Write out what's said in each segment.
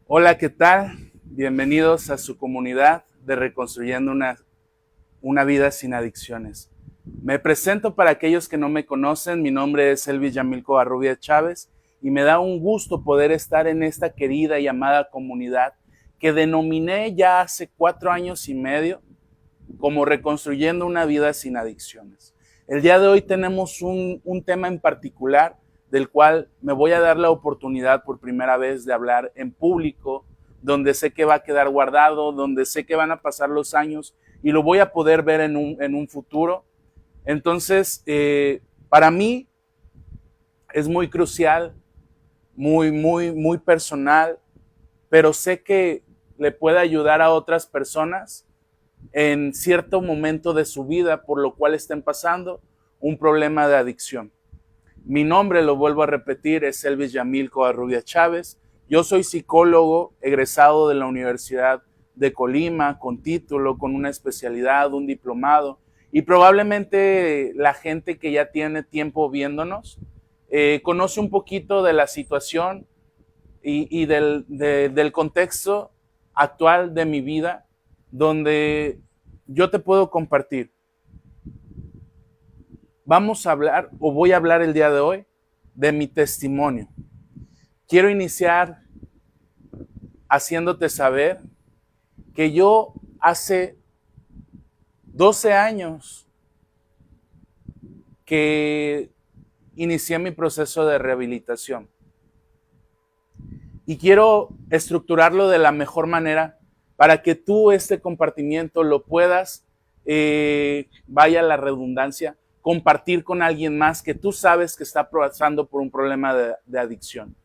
Hola, ¿qué tal? Bienvenidos a su comunidad de Reconstruyendo una vida sin adicciones. Me presento para aquellos que no me conocen. Mi nombre es Elvis Yamil Covarrubias Chávez y me da un gusto poder estar en esta querida y amada comunidad que denominé ya hace 4 años y medio como Reconstruyendo una vida sin adicciones. El día de hoy tenemos un tema en particular del cual me voy a dar la oportunidad por primera vez de hablar en público, donde sé que va a quedar guardado, donde sé que van a pasar los años y lo voy a poder ver en un futuro. Entonces, para mí es muy crucial, muy personal, pero sé que le puede ayudar a otras personas en cierto momento de su vida por lo cual estén pasando un problema de adicción. Mi nombre, lo vuelvo a repetir, es Elvis Yamil Covarrubias Chávez. Yo soy psicólogo egresado de la Universidad de Colima, con título, con una especialidad, un diplomado. Y probablemente la gente que ya tiene tiempo viéndonos conoce un poquito de la situación y del contexto actual de mi vida, donde yo te puedo compartir. Vamos a hablar, o voy a hablar el día de hoy, de mi testimonio. Quiero iniciar haciéndote saber que yo hace 12 años que inicié mi proceso de rehabilitación. Y quiero estructurarlo de la mejor manera para que tú este compartimiento lo puedas, vaya la redundancia, compartir con alguien más que tú sabes que está pasando por un problema de adicción.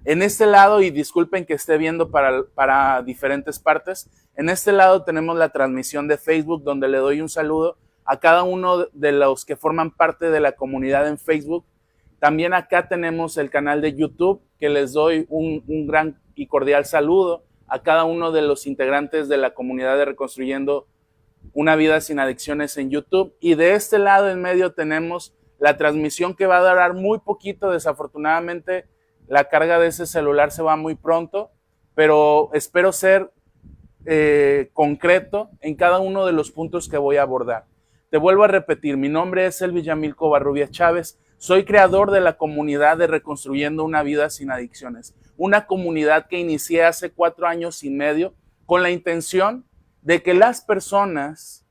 En este lado, y disculpen que esté viendo para diferentes partes, en este lado tenemos la transmisión de Facebook, donde le doy un saludo a cada uno de los que forman parte de la comunidad en Facebook. También acá tenemos el canal de YouTube, que les doy un gran y cordial saludo a cada uno de los integrantes de la comunidad de Reconstruyendo una vida sin adicciones en YouTube. Y de este lado en medio tenemos la transmisión que va a durar muy poquito. Desafortunadamente la carga de ese celular se va muy pronto, pero espero ser concreto en cada uno de los puntos que voy a abordar. Te vuelvo a repetir, mi nombre es Elvis Yamil Covarrubias Chávez. Soy creador de la comunidad de Reconstruyendo una vida sin adicciones, una comunidad que inicié hace 4 años y medio con la intención de que las personas,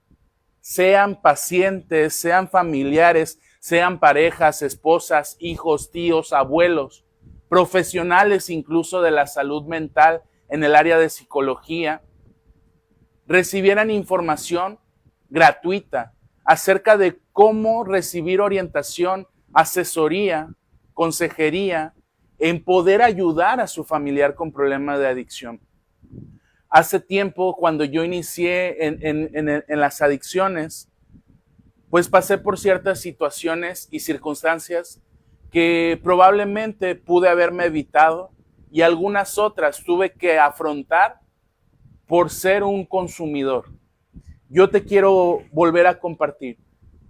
sean pacientes, sean familiares, sean parejas, esposas, hijos, tíos, abuelos, profesionales incluso de la salud mental en el área de psicología, recibieran información gratuita acerca de cómo recibir orientación, asesoría, consejería, en poder ayudar a su familiar con problemas de adicción. Hace tiempo, cuando yo inicié en las adicciones, pues pasé por ciertas situaciones y circunstancias que probablemente pude haberme evitado y algunas otras tuve que afrontar por ser un consumidor. Yo te quiero volver a compartir.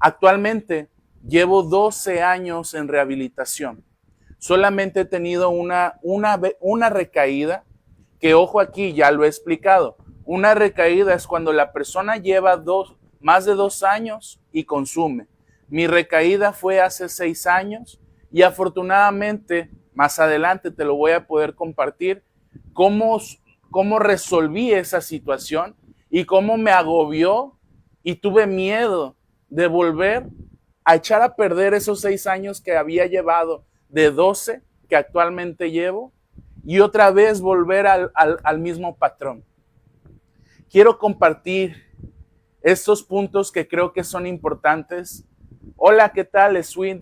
Actualmente llevo 12 años en rehabilitación. Solamente he tenido una recaída, que ojo aquí, ya lo he explicado. Una recaída es cuando la persona lleva más de 2 años y consume. Mi recaída fue hace 6 años y afortunadamente más adelante te lo voy a poder compartir cómo resolví esa situación y cómo me agobió y tuve miedo de volver a echar a perder esos 6 años que había llevado, de 12 que actualmente llevo, y otra vez volver al mismo patrón. Quiero compartir estos puntos que creo que son importantes. Hola, ¿qué tal? Sweet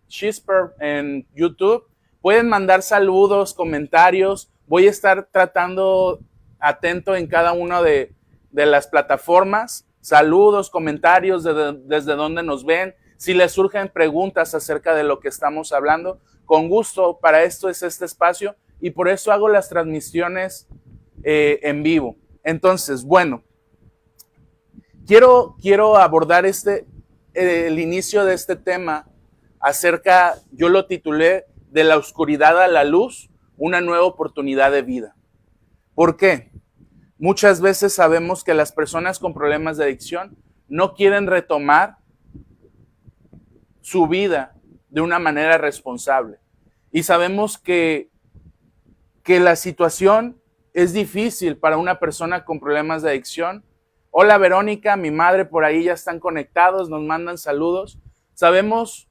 Chisper en YouTube. Pueden mandar saludos, comentarios. Voy a estar tratando atento en cada una de las plataformas. Saludos, comentarios desde donde nos ven. Si les surgen preguntas acerca de lo que estamos hablando, con gusto, para esto es este espacio y por eso hago las transmisiones en vivo. Entonces, bueno, quiero abordar el inicio de este tema acerca, yo lo titulé, de la oscuridad a la luz, una nueva oportunidad de vida. ¿Por qué? Muchas veces sabemos que las personas con problemas de adicción no quieren retomar su vida de una manera responsable. Y sabemos que la situación es difícil para una persona con problemas de adicción. Hola Verónica, mi madre por ahí ya están conectados, nos mandan saludos. Sabemos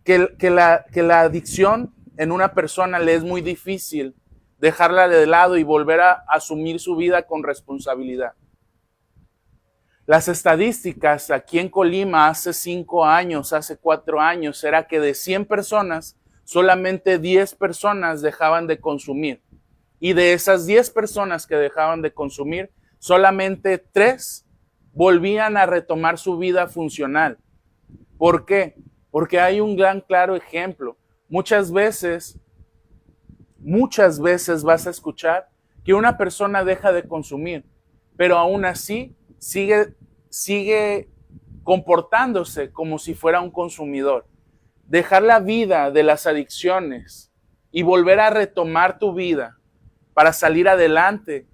que la adicción en una persona le es muy difícil dejarla de lado y volver a asumir su vida con responsabilidad. Las estadísticas aquí en Colima hace 5 años, hace 4 años, era que de 100 personas, solamente 10 personas dejaban de consumir. Y de esas 10 personas que dejaban de consumir, solamente 3 volvían a retomar su vida funcional. ¿Por qué? Porque hay un gran claro ejemplo. Muchas veces vas a escuchar que una persona deja de consumir, pero aún así sigue comportándose como si fuera un consumidor. Dejar la vida de las adicciones y volver a retomar tu vida para salir adelante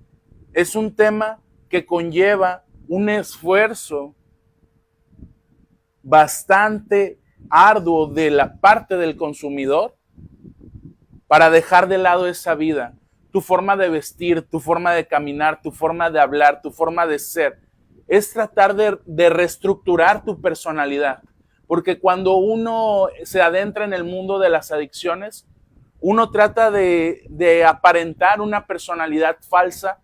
es un tema que conlleva un esfuerzo bastante arduo de la parte del consumidor para dejar de lado esa vida, tu forma de vestir, tu forma de caminar, tu forma de hablar, tu forma de ser. Es tratar de reestructurar tu personalidad, porque cuando uno se adentra en el mundo de las adicciones, uno trata de aparentar una personalidad falsa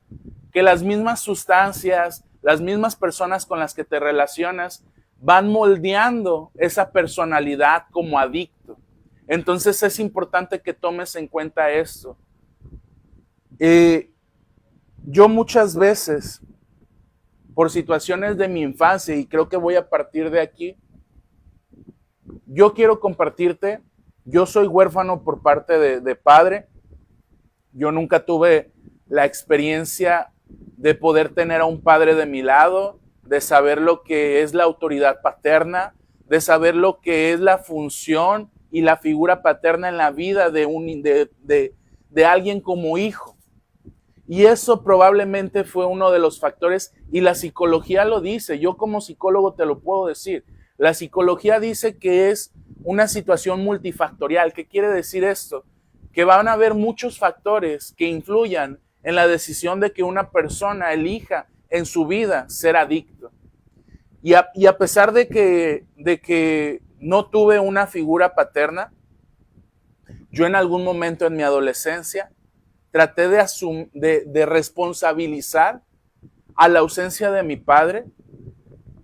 que las mismas sustancias, las mismas personas con las que te relacionas van moldeando esa personalidad como adicto. Entonces es importante que tomes en cuenta esto. Yo muchas veces, por situaciones de mi infancia, y creo que voy a partir de aquí, yo quiero compartirte, yo soy huérfano por parte de padre. Yo nunca tuve la experiencia de poder tener a un padre de mi lado, de saber lo que es la autoridad paterna, de saber lo que es la función y la figura paterna en la vida de alguien como hijo. Y eso probablemente fue uno de los factores, y la psicología lo dice, yo como psicólogo te lo puedo decir. La psicología dice que es una situación multifactorial. ¿Qué quiere decir esto? Que van a haber muchos factores que influyan en la decisión de que una persona elija en su vida ser adicto. Y a pesar de que no tuve una figura paterna, yo en algún momento en mi adolescencia traté de responsabilizar a la ausencia de mi padre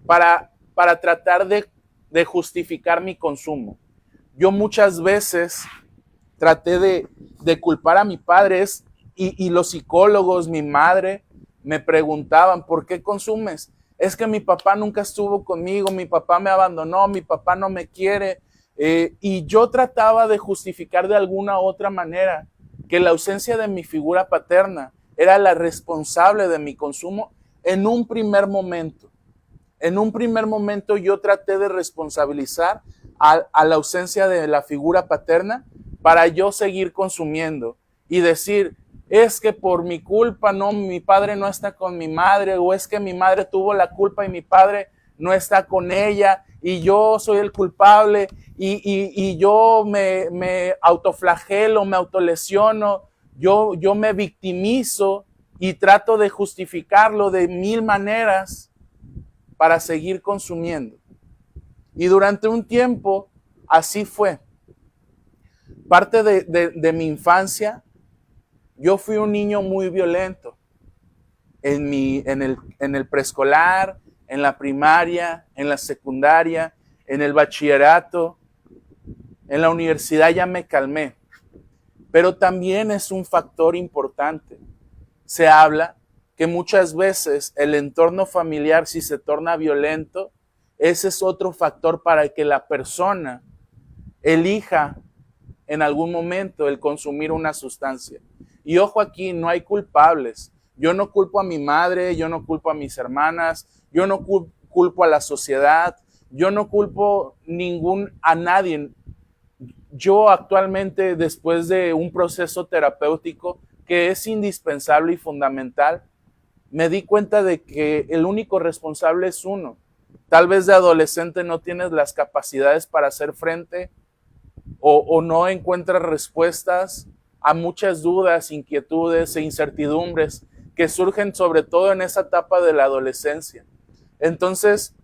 para tratar de justificar mi consumo. Yo muchas veces traté de culpar a mi padre y los psicólogos, mi madre, me preguntaban, ¿por qué consumes? Es que mi papá nunca estuvo conmigo, mi papá me abandonó, mi papá no me quiere. Y yo trataba de justificar de alguna u otra manera que la ausencia de mi figura paterna era la responsable de mi consumo en un primer momento. En un primer momento yo traté de responsabilizar a la ausencia de la figura paterna para yo seguir consumiendo y decir, es que por mi culpa no, mi padre no está con mi madre, o es que mi madre tuvo la culpa y mi padre no está con ella y yo soy el culpable y yo me autoflagelo, me autolesiono, yo me victimizo y trato de justificarlo de 1000 maneras para seguir consumiendo. Y durante un tiempo así fue. Parte de mi infancia, yo fui un niño muy violento. En el preescolar, en la primaria, en la secundaria, en el bachillerato, en la universidad ya me calmé. Pero también es un factor importante. Se habla que muchas veces el entorno familiar, si se torna violento, ese es otro factor para que la persona elija en algún momento el consumir una sustancia. Y ojo aquí, no hay culpables. Yo no culpo a mi madre, yo no culpo a mis hermanas, yo no culpo a la sociedad, yo no culpo a nadie. Yo actualmente, después de un proceso terapéutico que es indispensable y fundamental, me di cuenta de que el único responsable es uno. Tal vez de adolescente no tienes las capacidades para hacer frente o no encuentras respuestas a muchas dudas, inquietudes e incertidumbres que surgen sobre todo en esa etapa de la adolescencia. Entonces,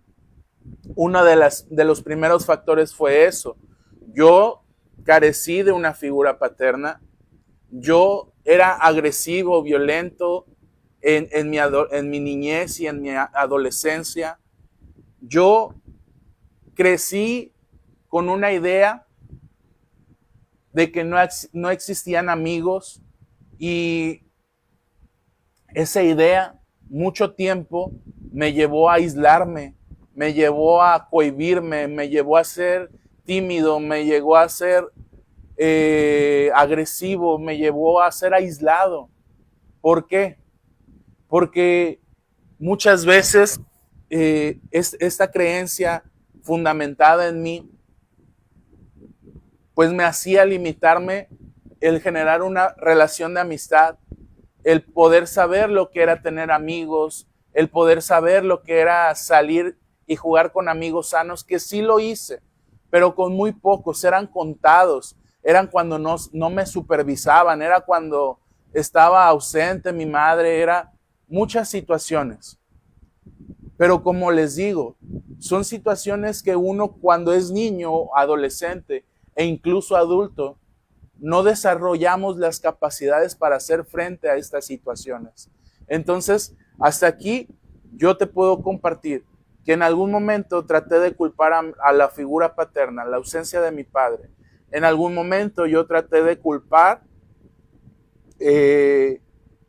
uno de los primeros factores fue eso. Yo carecí de una figura paterna. Yo era agresivo, violento en mi niñez y en mi adolescencia. Yo crecí con una idea de que no existían amigos, y esa idea mucho tiempo me llevó a aislarme, me llevó a cohibirme, me llevó a ser tímido, me llevó a ser agresivo, me llevó a ser aislado. ¿Por qué? Porque muchas veces esta creencia fundamentada en mí pues me hacía limitarme el generar una relación de amistad, el poder saber lo que era tener amigos, el poder saber lo que era salir y jugar con amigos sanos, que sí lo hice, pero con muy pocos, eran contados, eran cuando no me supervisaban, era cuando estaba ausente mi madre, era muchas situaciones. Pero como les digo, son situaciones que uno cuando es niño, adolescente e incluso adulto, no desarrollamos las capacidades para hacer frente a estas situaciones. Entonces, hasta aquí yo te puedo compartir que en algún momento traté de culpar a la figura paterna, la ausencia de mi padre. En algún momento yo traté de culpar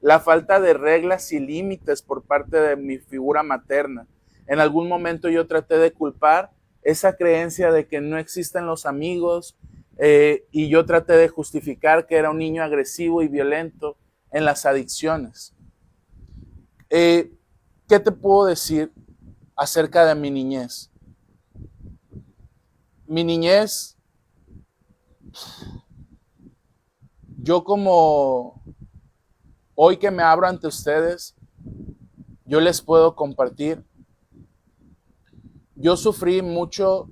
la falta de reglas y límites por parte de mi figura materna. En algún momento yo traté de culpar esa creencia de que no existen los amigos, y yo traté de justificar que era un niño agresivo y violento en las adicciones. ¿Qué te puedo decir acerca de mi niñez? Mi niñez, yo como hoy que me abro ante ustedes, yo les puedo compartir. Yo sufrí mucho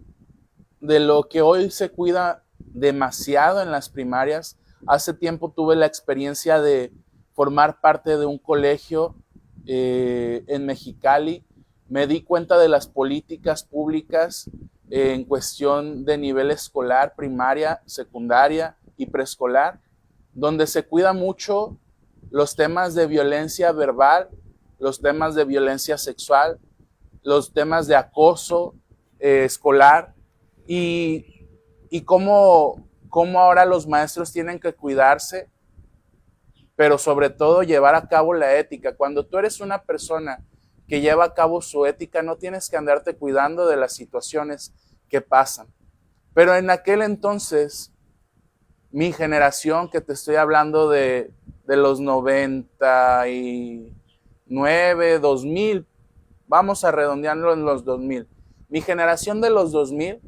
de lo que hoy se cuida demasiado en las primarias. Hace tiempo tuve la experiencia de formar parte de un colegio en Mexicali. Me di cuenta de las políticas públicas en cuestión de nivel escolar, primaria, secundaria y preescolar, donde se cuida mucho los temas de violencia verbal, los temas de violencia sexual, los temas de acoso escolar, y cómo ahora los maestros tienen que cuidarse, pero sobre todo llevar a cabo la ética. Cuando tú eres una persona que lleva a cabo su ética, no tienes que andarte cuidando de las situaciones que pasan. Pero en aquel entonces, mi generación, que te estoy hablando de los 99, 2000, vamos a redondearlo en los 2000. Mi generación de los 2000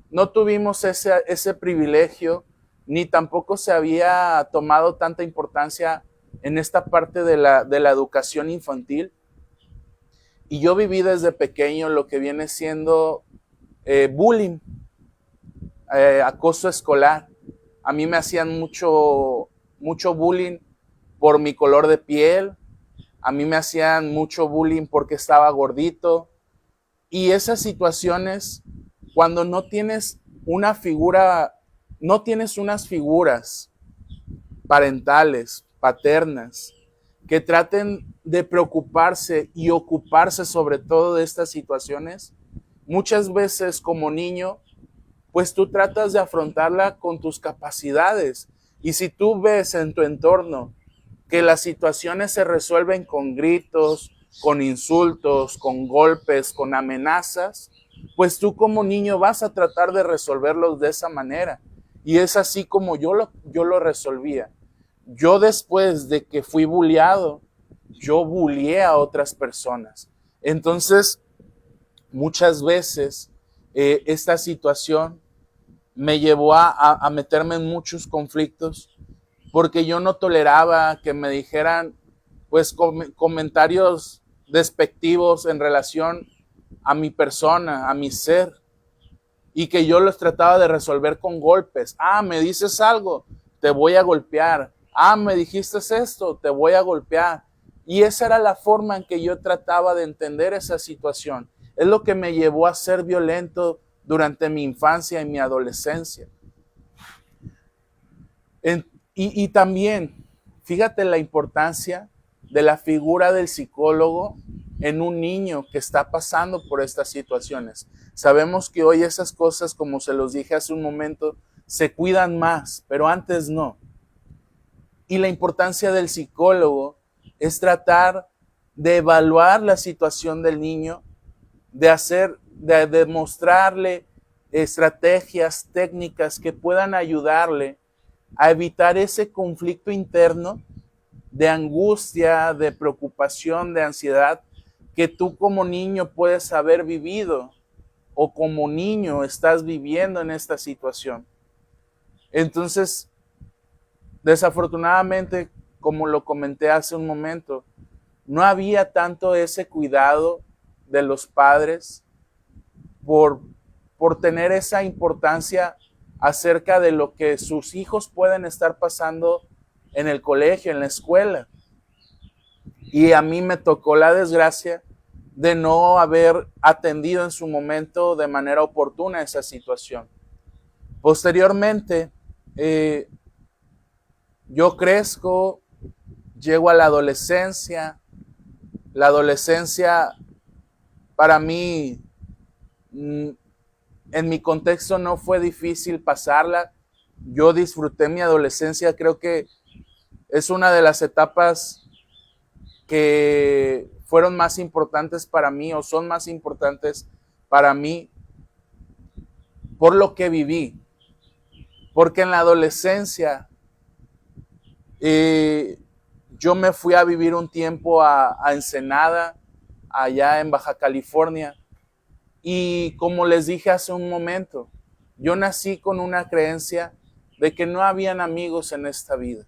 no tuvimos ese privilegio, ni tampoco se había tomado tanta importancia en esta parte de la educación infantil. Y yo viví desde pequeño lo que viene siendo bullying, acoso escolar. A mí me hacían mucho bullying por mi color de piel. A mí me hacían mucho bullying porque estaba gordito. Y esas situaciones, cuando no tienes una figura, no tienes unas figuras parentales, paternas, que traten de preocuparse y ocuparse sobre todo de estas situaciones, muchas veces como niño, pues tú tratas de afrontarla con tus capacidades. Y si tú ves en tu entorno que las situaciones se resuelven con gritos, con insultos, con golpes, con amenazas, pues tú como niño vas a tratar de resolverlos de esa manera. Y es así como yo lo resolvía. Yo después de que fui bulleado, yo bulleé a otras personas. Entonces, muchas veces esta situación me llevó a meterme en muchos conflictos porque yo no toleraba que me dijeran pues comentarios despectivos en relación a mi persona, a mi ser, y que yo los trataba de resolver con golpes. Me dices algo, te voy a golpear. Me dijiste esto, te voy a golpear. Y esa era la forma en que yo trataba de entender esa situación. Es lo que me llevó a ser violento durante mi infancia y mi adolescencia. Y también, fíjate la importancia de la figura del psicólogo en un niño que está pasando por estas situaciones. Sabemos que hoy esas cosas, como se los dije hace un momento, se cuidan más, pero antes no. Y la importancia del psicólogo es tratar de evaluar la situación del niño, de mostrarle estrategias, técnicas que puedan ayudarle a evitar ese conflicto interno de angustia, de preocupación, de ansiedad que tú como niño puedes haber vivido o como niño estás viviendo en esta situación. Entonces, desafortunadamente, como lo comenté hace un momento, no había tanto ese cuidado de los padres por tener esa importancia acerca de lo que sus hijos pueden estar pasando en el colegio, en la escuela. Y a mí me tocó la desgracia de no haber atendido en su momento de manera oportuna esa situación. Posteriormente, yo crezco, llego a la adolescencia. La adolescencia para mí, en mi contexto no fue difícil pasarla. Yo disfruté mi adolescencia, creo que es una de las etapas que fueron más importantes para mí o son más importantes para mí por lo que viví. Porque en la adolescencia yo me fui a vivir un tiempo a Ensenada, allá en Baja California. Y como les dije hace un momento, yo nací con una creencia de que no habían amigos en esta vida.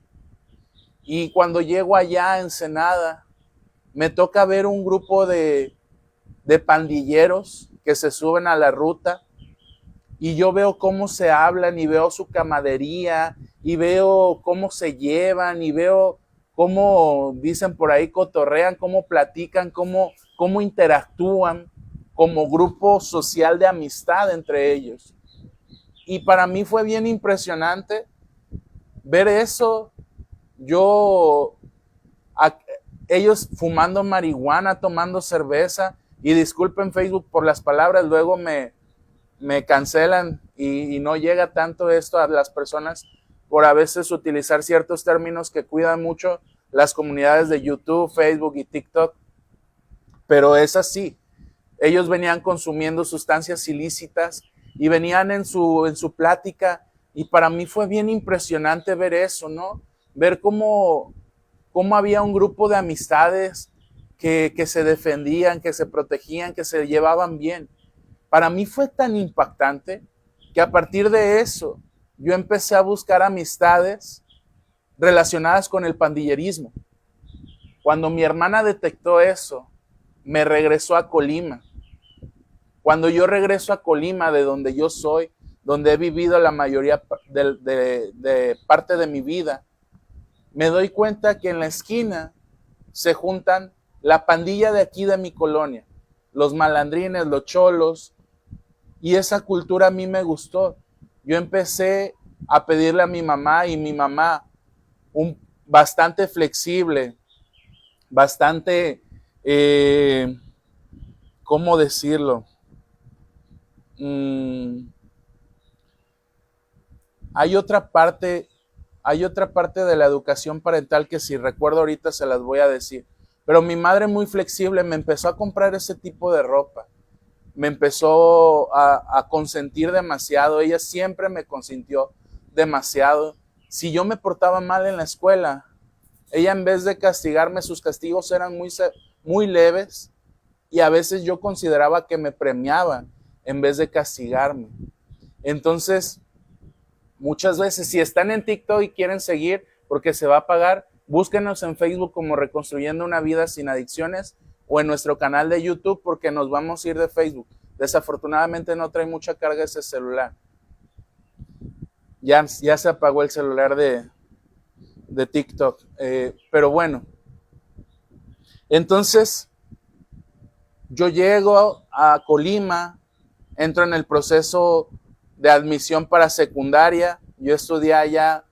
Y cuando llego allá a Ensenada, me toca ver un grupo de pandilleros que se suben a la ruta y yo veo cómo se hablan y veo su camaradería y veo cómo se llevan y veo cómo, dicen por ahí, cotorrean, cómo platican, cómo interactúan como grupo social de amistad entre ellos. Y para mí fue bien impresionante ver eso. Ellos fumando marihuana, tomando cerveza, y disculpen Facebook por las palabras, luego me cancelan y no llega tanto esto a las personas por a veces utilizar ciertos términos que cuidan mucho las comunidades de YouTube, Facebook y TikTok, pero es así. Ellos venían consumiendo sustancias ilícitas y venían en su plática, y para mí fue bien impresionante ver eso, ¿no? Ver cómo había un grupo de amistades que se defendían, que se protegían, que se llevaban bien. Para mí fue tan impactante que a partir de eso yo empecé a buscar amistades relacionadas con el pandillerismo. Cuando mi hermana detectó eso, me regresó a Colima. Cuando yo regreso a Colima, de donde yo soy, donde he vivido la mayoría de parte de mi vida, me doy cuenta que en la esquina se juntan la pandilla de aquí de mi colonia, los malandrines, los cholos, y esa cultura a mí me gustó. Yo empecé a pedirle a mi mamá, y mi mamá, bastante flexible, bastante, ¿cómo decirlo? Hay otra parte de la educación parental que si recuerdo ahorita se las voy a decir. Pero mi madre, muy flexible, me empezó a comprar ese tipo de ropa. Me empezó a consentir demasiado. Ella siempre me consintió demasiado. Si yo me portaba mal en la escuela, ella, en vez de castigarme, sus castigos eran muy leves, y a veces yo consideraba que me premiaba en vez de castigarme. Entonces, muchas veces, si están en TikTok y quieren seguir, porque se va a pagar. Búsquenos en Facebook como Reconstruyendo una Vida Sin Adicciones o en nuestro canal de YouTube porque nos vamos a ir de Facebook. Desafortunadamente no trae mucha carga ese celular. Ya se apagó el celular de TikTok. Pero bueno, entonces yo llego a Colima, entro en el proceso de admisión para secundaria. Yo estudié allá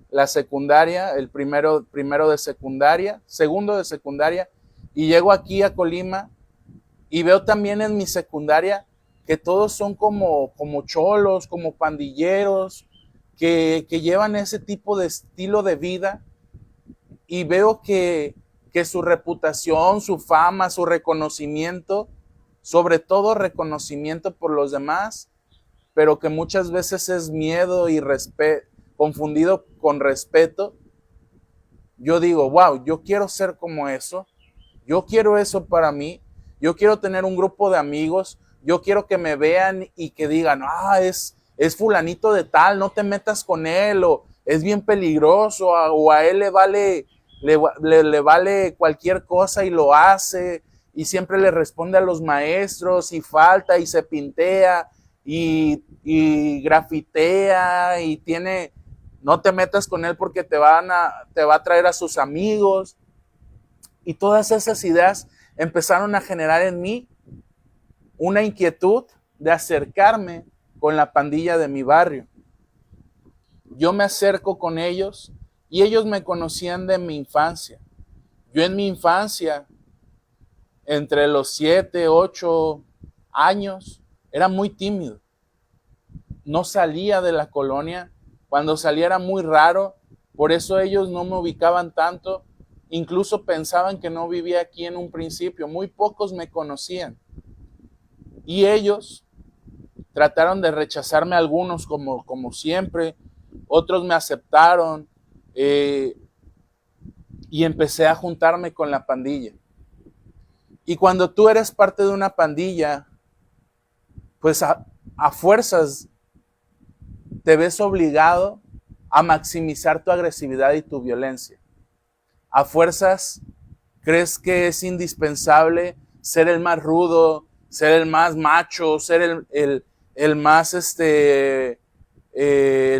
la secundaria, el primero de secundaria, segundo de secundaria, y llego aquí a Colima y veo también en mi secundaria que todos son como cholos, como pandilleros, que llevan ese tipo de estilo de vida, y veo que su reputación, su fama, su reconocimiento, sobre todo reconocimiento por los demás, pero que muchas veces es miedo y confundido con respeto. Yo digo, wow, yo quiero ser como eso, yo quiero eso para mí, yo quiero tener un grupo de amigos, yo quiero que me vean y que digan, es fulanito de tal, no te metas con él, o es bien peligroso, o a él le vale cualquier cosa y lo hace, y siempre le responde a los maestros, y falta, y se pintea, y grafitea, y no te metas con él porque te va a traer a sus amigos. Y todas esas ideas empezaron a generar en mí una inquietud de acercarme con la pandilla de mi barrio. Yo me acerco con ellos y ellos me conocían de mi infancia. Yo en mi infancia, entre los 7, 8 años, era muy tímido. No salía de la colonia. Cuando salía era muy raro. Por eso ellos no me ubicaban tanto. Incluso pensaban que no vivía aquí en un principio. Muy pocos me conocían. Y ellos trataron de rechazarme, algunos como siempre. Otros me aceptaron. Y empecé a juntarme con la pandilla. Y cuando tú eres parte de una pandilla, pues a fuerzas te ves obligado a maximizar tu agresividad y tu violencia. A fuerzas crees que es indispensable ser el más rudo, ser el más macho, ser el más el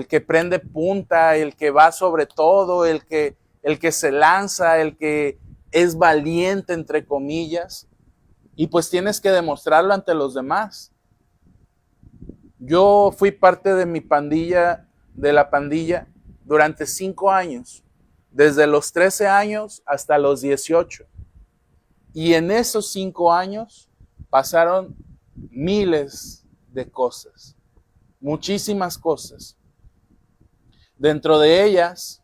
que prende punta, el que va sobre todo, el que se lanza, el que es valiente, entre comillas, y pues tienes que demostrarlo ante los demás. Yo fui parte de la pandilla, durante 5 años, desde los 13 años hasta los 18. Y en esos 5 años pasaron miles de cosas, muchísimas cosas. Dentro de ellas,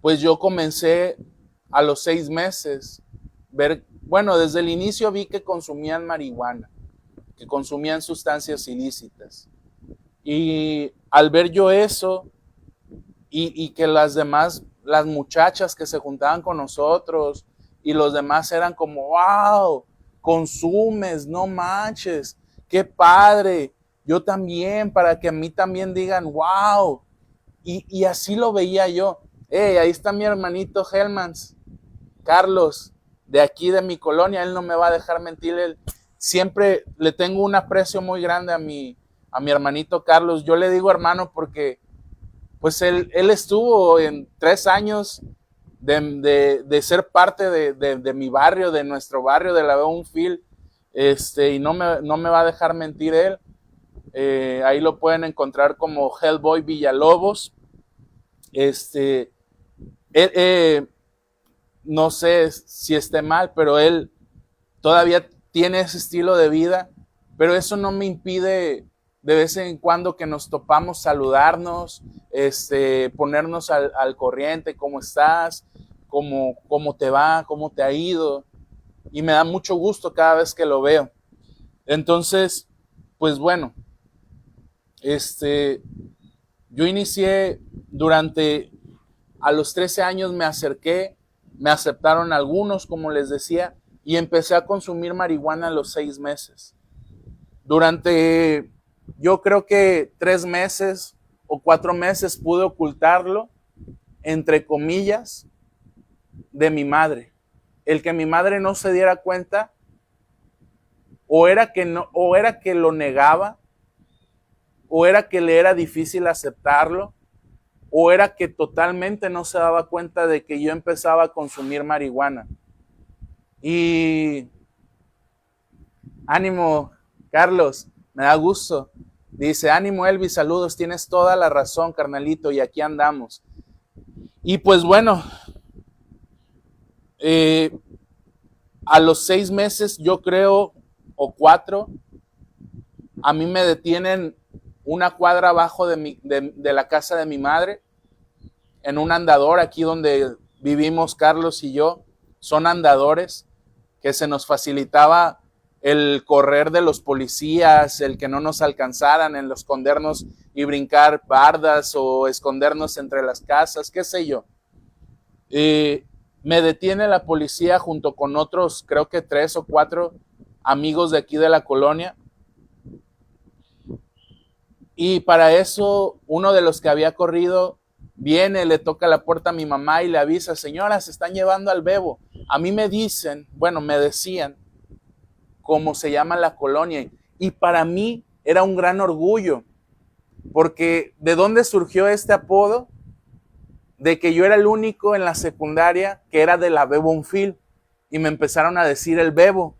pues yo comencé a los 6 meses desde el inicio vi que consumían marihuana, que consumían sustancias ilícitas. Y al ver yo eso, y que las muchachas que se juntaban con nosotros, y los demás eran como, wow, consumes, no manches, qué padre, yo también, para que a mí también digan, wow. Y así lo veía yo. Ahí está mi hermanito Helmans, Carlos, de aquí de mi colonia, él no me va a dejar mentir, él siempre le tengo un aprecio muy grande a mi hermanito Carlos. Yo le digo hermano porque pues él estuvo en 3 años de ser parte de mi barrio, de nuestro barrio, de la Beunfield, y no me va a dejar mentir él. Ahí lo pueden encontrar como Hellboy Villalobos. No sé si esté mal, pero él todavía tiene ese estilo de vida, pero eso no me impide de vez en cuando que nos topamos saludarnos, ponernos al corriente, cómo estás, cómo te va, cómo te ha ido, y me da mucho gusto cada vez que lo veo. Entonces, pues bueno, yo inicié a los 13 años me acerqué, me aceptaron algunos, como les decía, y empecé a consumir marihuana a los 6 meses. Durante, yo creo que 3 meses o 4 meses pude ocultarlo, entre comillas, de mi madre. El que mi madre no se diera cuenta, o era que lo negaba, o era que le era difícil aceptarlo, o era que totalmente no se daba cuenta de que yo empezaba a consumir marihuana. Y ánimo, Carlos, me da gusto. Dice, ánimo Elvis, saludos, tienes toda la razón, carnalito, y aquí andamos. Y pues bueno, a los 6 meses, yo creo, o 4, a mí me detienen una cuadra abajo de la casa de mi madre, en un andador aquí donde vivimos Carlos y yo. Son andadores que se nos facilitaba el correr de los policías, el que no nos alcanzaran, el escondernos y brincar bardas o escondernos entre las casas, qué sé yo. Me detiene la policía junto con otros, creo que 3 o 4 amigos de aquí de la colonia. Y para eso, uno de los que había corrido viene, le toca la puerta a mi mamá y le avisa, señora, se están llevando al bebo. A mí me dicen, bueno, me decían cómo se llama la colonia. Y para mí era un gran orgullo, porque ¿de dónde surgió este apodo? De que yo era el único en la secundaria que era de la Bebonfil y me empezaron a decir el bebo.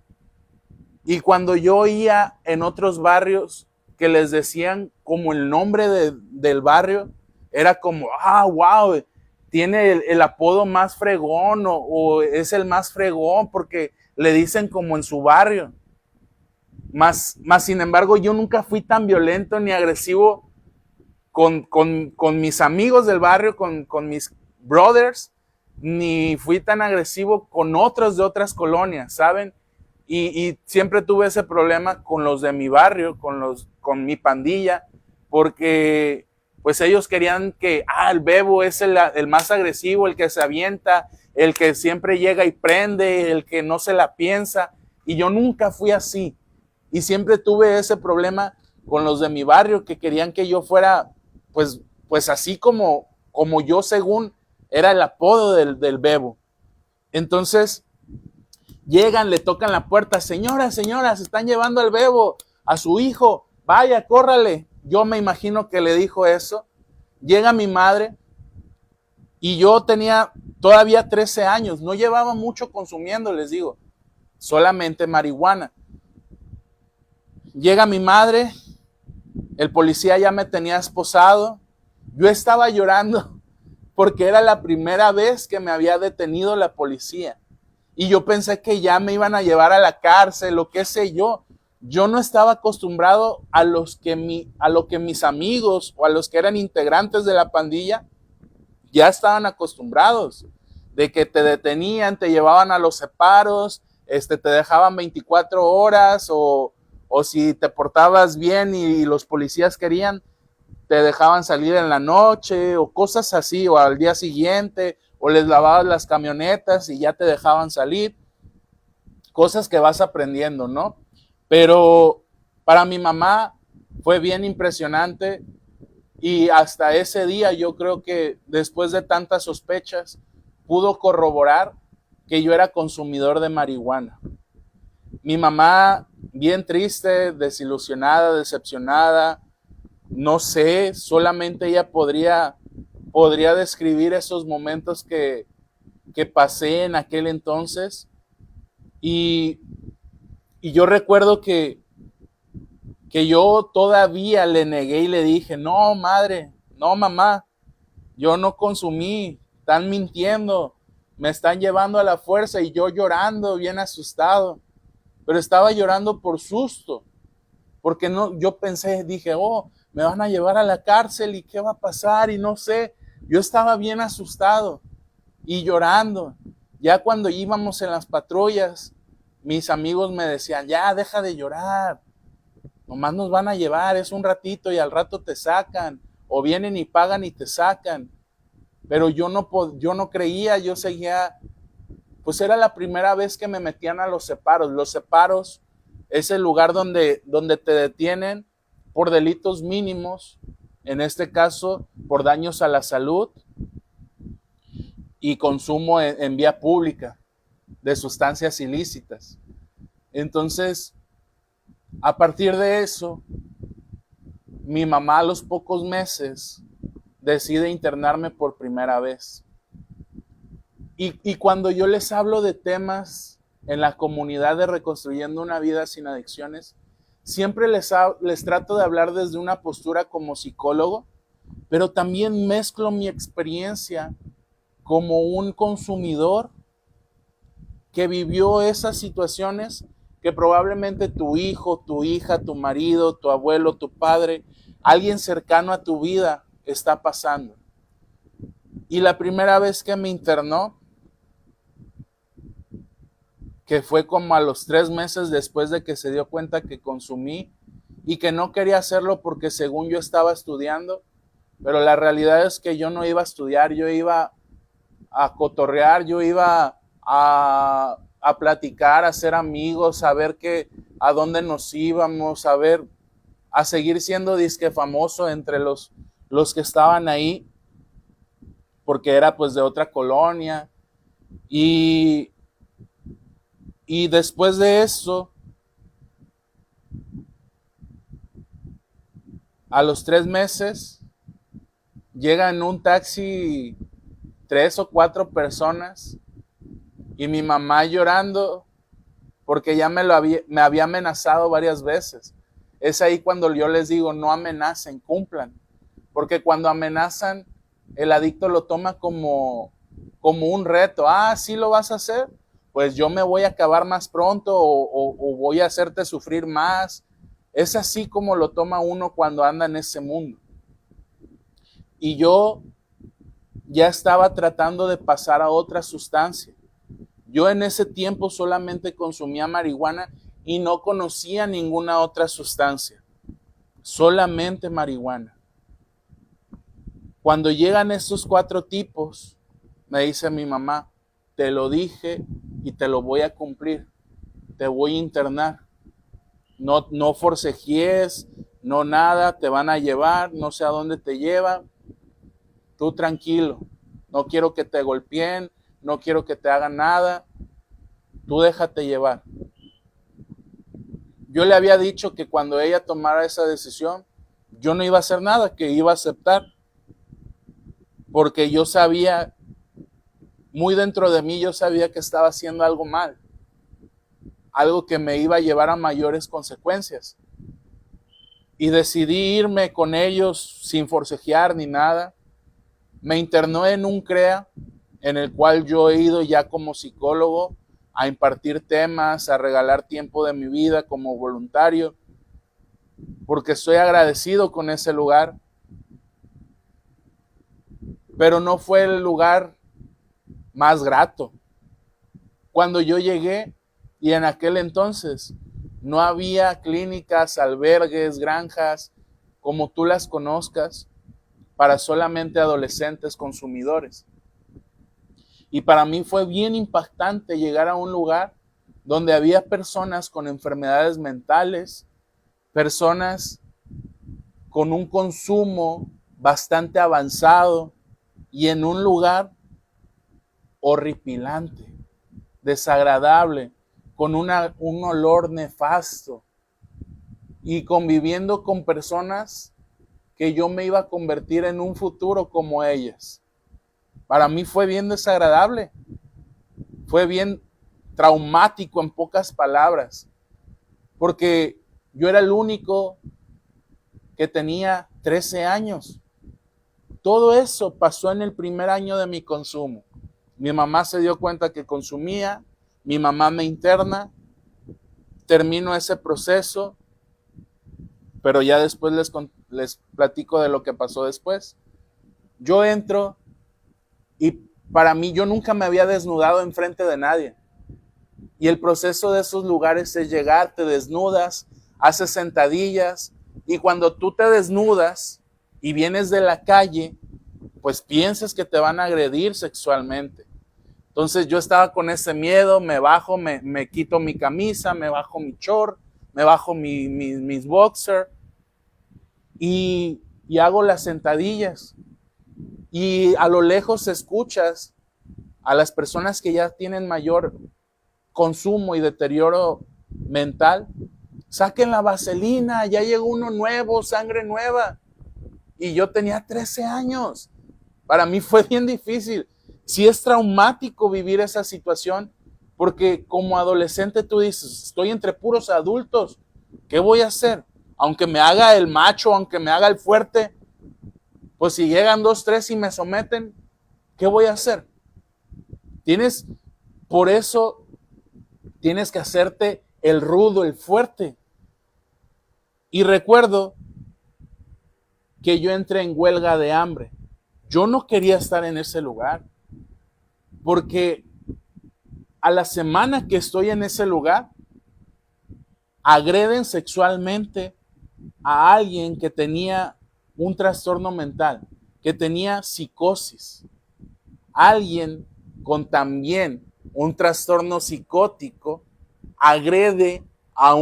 Y cuando yo oía en otros barrios que les decían como el nombre del barrio, era como, wow, tiene el apodo más fregón o es el más fregón porque le dicen como en su barrio. Más sin embargo, yo nunca fui tan violento ni agresivo con mis amigos del barrio, con mis brothers, ni fui tan agresivo con otros de otras colonias, ¿saben? Y siempre tuve ese problema con los de mi barrio, con mi pandilla, porque pues ellos querían que, el bebo es el más agresivo, el que se avienta, el que siempre llega y prende, el que no se la piensa, y yo nunca fui así. Y siempre tuve ese problema con los de mi barrio que querían que yo fuera, pues así como yo según era el apodo del bebo. Entonces, llegan, le tocan la puerta, señora, se están llevando al bebo, a su hijo, vaya, córrale. Yo me imagino que le dijo eso. Llega mi madre y yo tenía todavía 13 años, no llevaba mucho consumiendo, les digo, solamente marihuana. Llega mi madre, el policía ya me tenía esposado, yo estaba llorando porque era la primera vez que me había detenido la policía. Y yo pensé que ya me iban a llevar a la cárcel o qué sé yo. Yo no estaba acostumbrado a lo que mis amigos o a los que eran integrantes de la pandilla ya estaban acostumbrados. De que te detenían, te llevaban a los separos, te dejaban 24 horas o si te portabas bien y los policías querían, te dejaban salir en la noche o cosas así, o al día siguiente, o les lavabas las camionetas y ya te dejaban salir. Cosas que vas aprendiendo, ¿no? Pero para mi mamá fue bien impresionante y hasta ese día yo creo que después de tantas sospechas pudo corroborar que yo era consumidor de marihuana. Mi mamá bien triste, desilusionada, decepcionada, no sé, solamente ella podría describir esos momentos que pasé en aquel entonces. Y yo recuerdo que yo todavía le negué y le dije, no, madre, no, mamá, yo no consumí, están mintiendo, me están llevando a la fuerza, y yo llorando, bien asustado, pero estaba llorando por susto, porque no, yo pensé, dije, me van a llevar a la cárcel y qué va a pasar y no sé, yo estaba bien asustado y llorando. Ya cuando íbamos en las patrullas, mis amigos me decían, ya deja de llorar, nomás nos van a llevar, es un ratito y al rato te sacan, o vienen y pagan y te sacan. Pero yo no creía, yo seguía, pues era la primera vez que me metían a los separos. Los separos es el lugar donde te detienen por delitos mínimos, en este caso por daños a la salud, y consumo en vía pública de sustancias ilícitas. Entonces, a partir de eso, mi mamá a los pocos meses decide internarme por primera vez. Y cuando yo les hablo de temas en la comunidad de Reconstruyendo una Vida Sin Adicciones, siempre les trato de hablar desde una postura como psicólogo, pero también mezclo mi experiencia como un consumidor que vivió esas situaciones que probablemente tu hijo, tu hija, tu marido, tu abuelo, tu padre, alguien cercano a tu vida está pasando. Y la primera vez que me internó, que fue como a los 3 meses después de que se dio cuenta que consumí y que no quería hacerlo porque según yo estaba estudiando, pero la realidad es que yo no iba a estudiar, yo iba a cotorrear, yo iba a platicar, a ser amigos, a ver a dónde nos íbamos, a seguir siendo disque famoso entre los que estaban ahí, porque era pues de otra colonia. Y después de eso, a los 3 meses, llegan en un taxi 3 o 4 personas y mi mamá llorando porque ya me había amenazado varias veces. Es ahí cuando yo les digo, no amenacen, cumplan. Porque cuando amenazan, el adicto lo toma como un reto. Ah, ¿sí lo vas a hacer? Pues yo me voy a acabar más pronto o voy a hacerte sufrir más. Es así como lo toma uno cuando anda en ese mundo. Y yo ya estaba tratando de pasar a otra sustancia. Yo en ese tiempo solamente consumía marihuana y no conocía ninguna otra sustancia. Solamente marihuana. Cuando llegan estos 4 tipos, me dice mi mamá, te lo dije y te lo voy a cumplir. Te voy a internar. No forcejees, no nada, te van a llevar, no sé a dónde te llevan. Tú tranquilo, no quiero que te golpeen, no quiero que te hagan nada, tú déjate llevar. Yo le había dicho que cuando ella tomara esa decisión, yo no iba a hacer nada, que iba a aceptar, porque yo sabía, muy dentro de mí, yo sabía que estaba haciendo algo mal, algo que me iba a llevar a mayores consecuencias. Y decidí irme con ellos sin forcejear ni nada. Me internó en un CREA, en el cual yo he ido ya como psicólogo a impartir temas, a regalar tiempo de mi vida como voluntario, porque estoy agradecido con ese lugar. Pero no fue el lugar más grato. Cuando yo llegué, y en aquel entonces, no había clínicas, albergues, granjas, como tú las conozcas, para solamente adolescentes consumidores. Y para mí fue bien impactante llegar a un lugar donde había personas con enfermedades mentales, personas con un consumo bastante avanzado y en un lugar horripilante, desagradable, con un olor nefasto y conviviendo con personas que yo me iba a convertir en un futuro como ellas. Para mí fue bien desagradable, fue bien traumático en pocas palabras, porque yo era el único que tenía 13 años. Todo eso pasó en el primer año de mi consumo. Mi mamá se dio cuenta que consumía, mi mamá me interna, termino ese proceso, pero ya después les platico de lo que pasó después. Yo entro y para mí yo nunca me había desnudado enfrente de nadie. Y el proceso de esos lugares es llegar, te desnudas, haces sentadillas y cuando tú te desnudas y vienes de la calle, pues piensas que te van a agredir sexualmente. Entonces yo estaba con ese miedo, me bajo, me quito mi camisa, me bajo mi short, me bajo mis boxers y hago las sentadillas. Y a lo lejos escuchas a las personas que ya tienen mayor consumo y deterioro mental, saquen la vaselina, ya llegó uno nuevo, sangre nueva. Y yo tenía 13 años. Para mí fue bien difícil. Sí es traumático vivir esa situación, porque como adolescente tú dices, estoy entre puros adultos, ¿qué voy a hacer? Aunque me haga el macho, aunque me haga el fuerte, pues si llegan 2, 3 y me someten, ¿qué voy a hacer? Por eso tienes que hacerte el rudo, el fuerte. Y recuerdo que yo entré en huelga de hambre. Yo no quería estar en ese lugar, porque a la semana que estoy en ese lugar, agreden sexualmente a alguien que tenía un trastorno mental, que tenía psicosis. Alguien con también un trastorno psicótico agrede a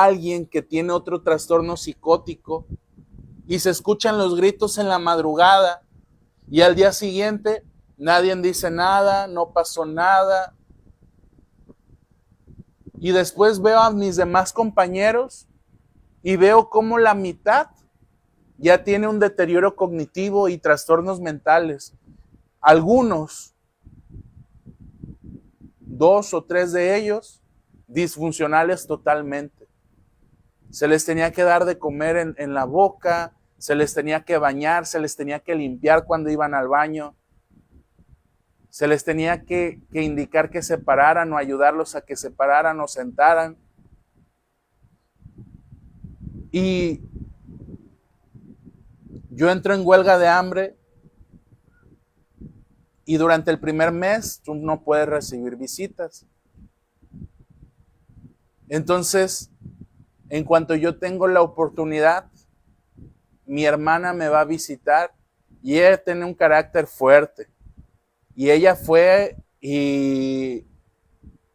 alguien que tiene otro trastorno psicótico, y se escuchan los gritos en la madrugada, y al día siguiente nadie dice nada, no pasó nada. Y después veo a mis demás compañeros y veo cómo la mitad ya tiene un deterioro cognitivo y trastornos mentales. Algunos, 2 o 3 de ellos, disfuncionales totalmente. Se les tenía que dar de comer en la boca, se les tenía que bañar, se les tenía que limpiar cuando iban al baño, se les tenía que indicar que se pararan o ayudarlos a que se pararan o sentaran. Y yo entro en huelga de hambre, y durante el primer mes tú no puedes recibir visitas. Entonces, en cuanto yo tengo la oportunidad, mi hermana me va a visitar, y ella tiene un carácter fuerte. Y ella fue y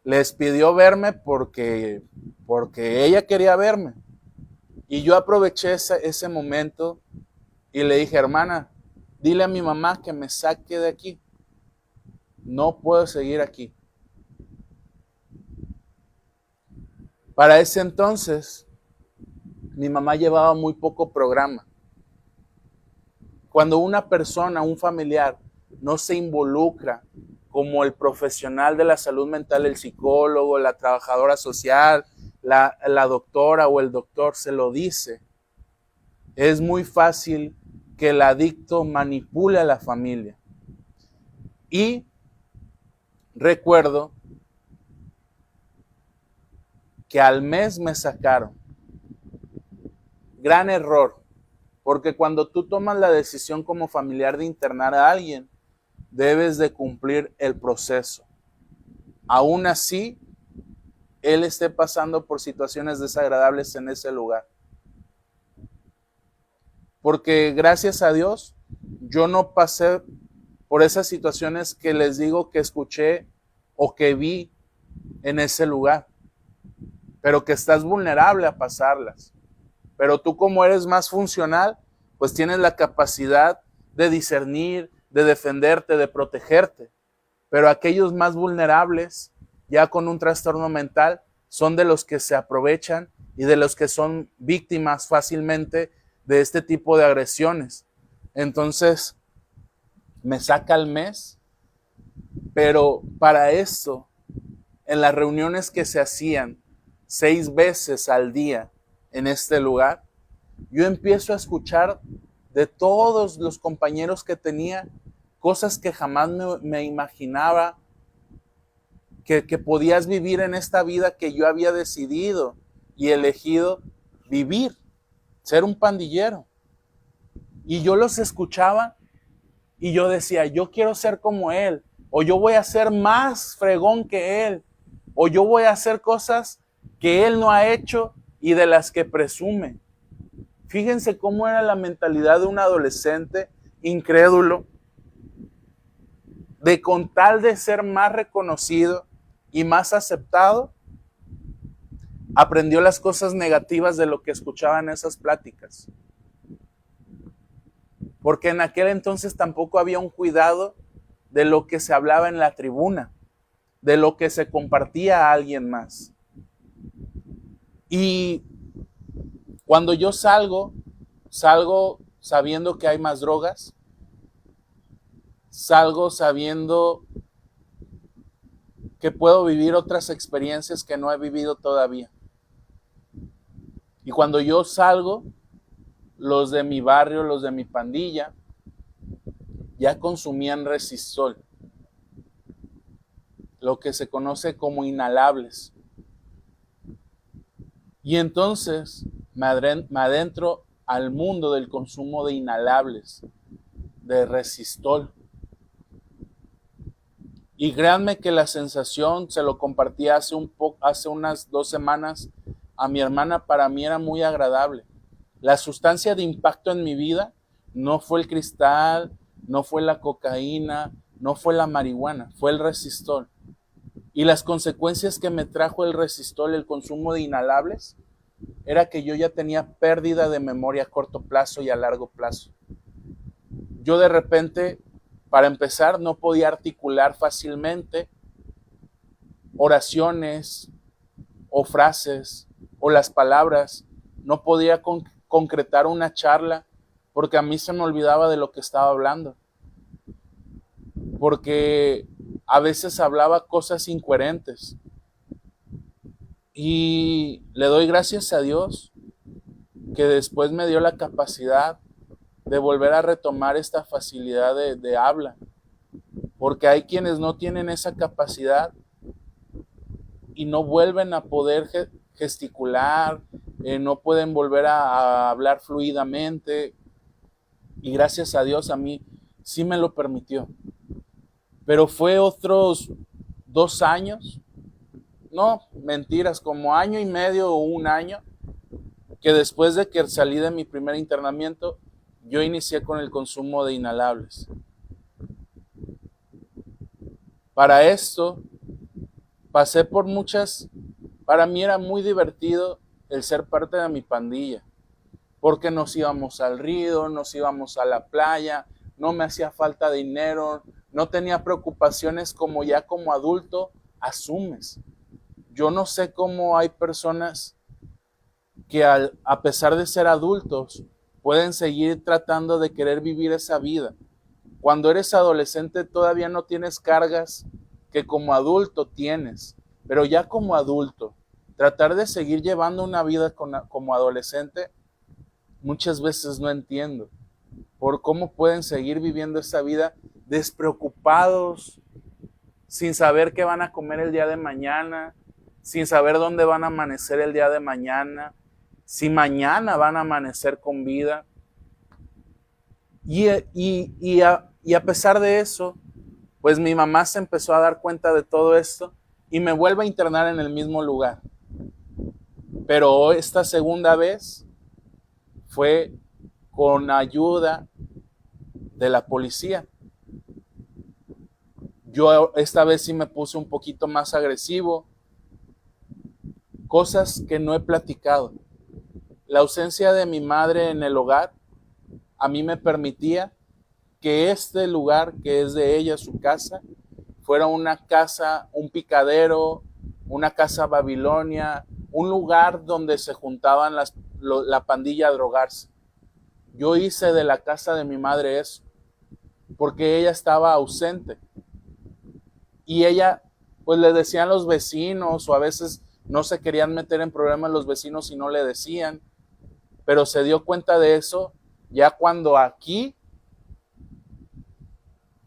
les pidió verme porque ella quería verme. Y yo aproveché ese momento y le dije, hermana, dile a mi mamá que me saque de aquí. No puedo seguir aquí. Para ese entonces, mi mamá llevaba muy poco programa. Cuando una persona, un familiar, no se involucra como el profesional de la salud mental, el psicólogo, la trabajadora social, la doctora o el doctor se lo dice, es muy fácil que el adicto manipule a la familia. Y recuerdo que al mes me sacaron. Gran error, porque cuando tú tomas la decisión como familiar de internar a alguien, debes de cumplir el proceso. Aún así, él esté pasando por situaciones desagradables en ese lugar. Porque gracias a Dios, yo no pasé por esas situaciones que les digo que escuché o que vi en ese lugar, pero que estás vulnerable a pasarlas. Pero tú, como eres más funcional, pues tienes la capacidad de discernir, de defenderte, de protegerte. Pero aquellos más vulnerables, ya con un trastorno mental, son de los que se aprovechan y de los que son víctimas fácilmente de este tipo de agresiones. Entonces, me saca al mes, pero para eso, en las reuniones que se hacían 6 veces al día en este lugar, yo empiezo a escuchar de todos los compañeros que tenía cosas que jamás me imaginaba que podías vivir en esta vida que yo había decidido y elegido vivir, ser un pandillero. Y yo los escuchaba y yo decía, yo quiero ser como él, o yo voy a ser más fregón que él, o yo voy a hacer cosas que él no ha hecho y de las que presume. Fíjense cómo era la mentalidad de un adolescente incrédulo, de con tal de ser más reconocido y más aceptado, aprendió las cosas negativas de lo que escuchaba en esas pláticas. Porque en aquel entonces tampoco había un cuidado de lo que se hablaba en la tribuna, de lo que se compartía a alguien más. Y cuando yo salgo sabiendo que hay más drogas, salgo sabiendo que puedo vivir otras experiencias que no he vivido todavía. Y cuando yo salgo, los de mi barrio, los de mi pandilla, ya consumían Resistol, lo que se conoce como inhalables. Y entonces me adentro al mundo del consumo de inhalables, de Resistol. Y créanme que la sensación, se lo compartí hace unas 2 semanas a mi hermana, para mí era muy agradable. La sustancia de impacto en mi vida no fue el cristal, no fue la cocaína, no fue la marihuana, fue el Resistol. Y las consecuencias que me trajo el Resistol, el consumo de inhalables, era que yo ya tenía pérdida de memoria a corto plazo y a largo plazo. Yo de repente, para empezar, no podía articular fácilmente oraciones o frases o las palabras. No podía concretar una charla porque a mí se me olvidaba de lo que estaba hablando. Porque a veces hablaba cosas incoherentes. Y le doy gracias a Dios que después me dio la capacidad de volver a retomar esta facilidad de habla. Porque hay quienes no tienen esa capacidad y no vuelven a poder gesticular, no pueden volver a hablar fluidamente. Y gracias a Dios a mí sí me lo permitió. Pero fue otros 2 años, no, mentiras, como 1 año y medio o 1 año, que después de que salí de mi primer internamiento, yo inicié con el consumo de inhalables. Para esto, pasé por para mí era muy divertido el ser parte de mi pandilla, porque nos íbamos al río, nos íbamos a la playa, no me hacía falta dinero, no tenía preocupaciones como ya como adulto asumes. Yo no sé cómo hay personas que a pesar de ser adultos pueden seguir tratando de querer vivir esa vida. Cuando eres adolescente todavía no tienes cargas que como adulto tienes, pero ya como adulto, tratar de seguir llevando una vida como adolescente, muchas veces no entiendo por cómo pueden seguir viviendo esa vida despreocupados, sin saber qué van a comer el día de mañana, sin saber dónde van a amanecer el día de mañana, si mañana van a amanecer con vida. Y a pesar de eso, pues mi mamá se empezó a dar cuenta de todo esto y me vuelve a internar en el mismo lugar. Pero esta segunda vez fue con ayuda de la policía. Yo esta vez sí me puse un poquito más agresivo, cosas que no he platicado. La ausencia de mi madre en el hogar a mí me permitía que este lugar, que es de ella, su casa, fuera una casa, un picadero, una casa babilonia, un lugar donde se juntaban la pandilla a drogarse. Yo hice de la casa de mi madre eso, porque ella estaba ausente. Y ella, pues le decían los vecinos, o a veces no se querían meter en problemas los vecinos y no le decían, pero se dio cuenta de eso ya cuando aquí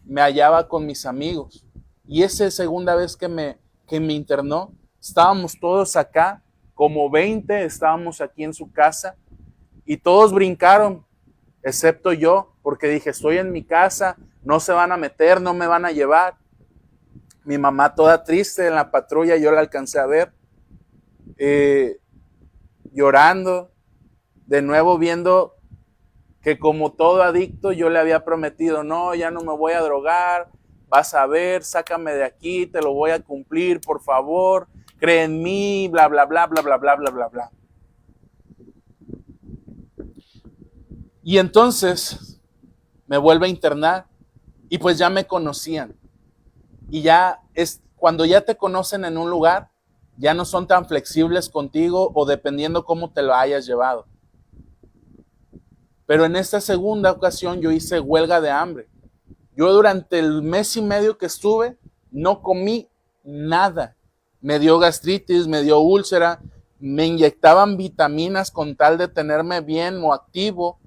me hallaba con mis amigos. Y esa segunda vez que me internó, estábamos todos acá, como 20, estábamos aquí en su casa, y todos brincaron, excepto yo, porque dije, estoy en mi casa, no se van a meter, no me van a llevar. Mi mamá toda triste en la patrulla, yo la alcancé a ver, llorando, de nuevo viendo que como todo adicto yo le había prometido, no, ya no me voy a drogar, vas a ver, sácame de aquí, te lo voy a cumplir, por favor, cree en mí, bla, bla, bla, bla, bla, bla, bla, bla, bla. Y entonces me vuelve a internar Y pues ya me conocían. Y ya es cuando ya te conocen en un lugar, ya no son tan flexibles contigo o dependiendo cómo te lo hayas llevado. Pero en esta segunda ocasión yo hice huelga de hambre. Yo durante el mes y medio que estuve no comí nada. Me dio gastritis, me dio úlcera, me inyectaban vitaminas con tal de tenerme bien o activo.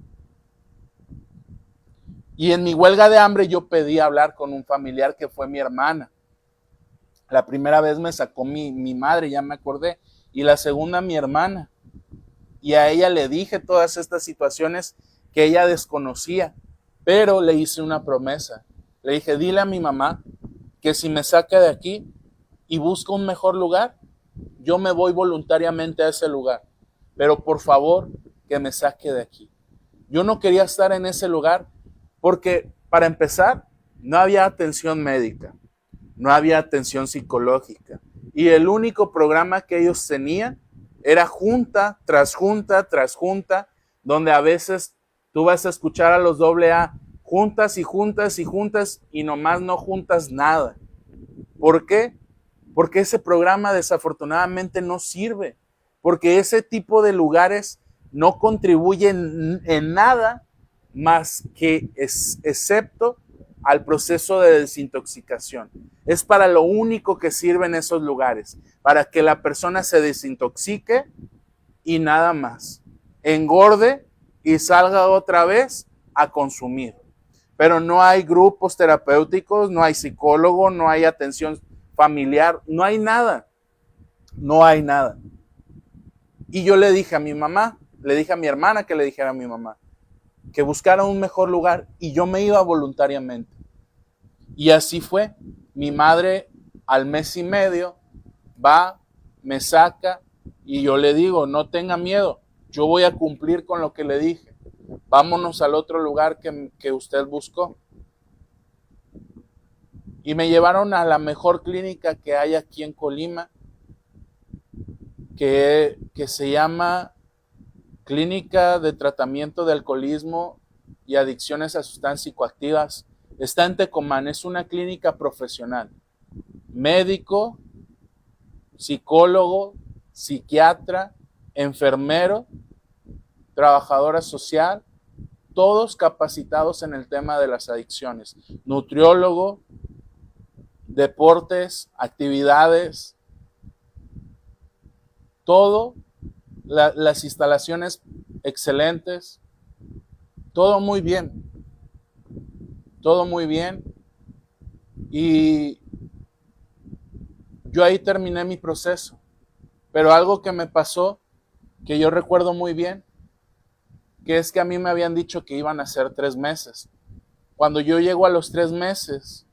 Y en mi huelga de hambre yo pedí hablar con un familiar que fue mi hermana. La primera vez me sacó mi madre, ya me acordé, y la segunda mi hermana. Y a ella le dije todas estas situaciones que ella desconocía, pero le hice una promesa. Le dije, dile a mi mamá que si me saca de aquí y busca un mejor lugar, yo me voy voluntariamente a ese lugar. Pero por favor, que me saque de aquí. Yo no quería estar en ese lugar porque, para empezar, no había atención médica, no había atención psicológica. Y el único programa que ellos tenían era junta tras junta tras junta, donde a veces tú vas a escuchar a los AA juntas y juntas y juntas y nomás no juntas nada. ¿Por qué? Porque ese programa desafortunadamente no sirve, porque ese tipo de lugares no contribuyen en nada más que excepto al proceso de desintoxicación. Es para lo único que sirven esos lugares, para que la persona se desintoxique y nada más, engorde y salga otra vez a consumir. Pero no hay grupos terapéuticos, no hay psicólogo, no hay atención familiar, no hay nada, no hay nada. Y yo le dije a mi mamá, le dije a mi hermana que le dijera a mi mamá, que buscara un mejor lugar y yo me iba voluntariamente. Y así fue. Mi madre al mes y medio va, me saca y yo le digo, no tenga miedo, yo voy a cumplir con lo que le dije. Vámonos al otro lugar que usted buscó. Y me llevaron a la mejor clínica que hay aquí en Colima, que se llama Clínica de Tratamiento de Alcoholismo y Adicciones a Sustancias Psicoactivas. Está en Tecomán, es una clínica profesional. Médico, psicólogo, psiquiatra, enfermero, trabajadora social, todos capacitados en el tema de las adicciones. Nutriólogo, deportes, actividades, todo, las instalaciones excelentes, todo muy bien. Todo muy bien. Y yo ahí terminé mi proceso. Pero algo que me pasó, que yo recuerdo muy bien, que es que a mí me habían dicho que iban a ser 3 meses. Cuando yo llego a los 3 meses,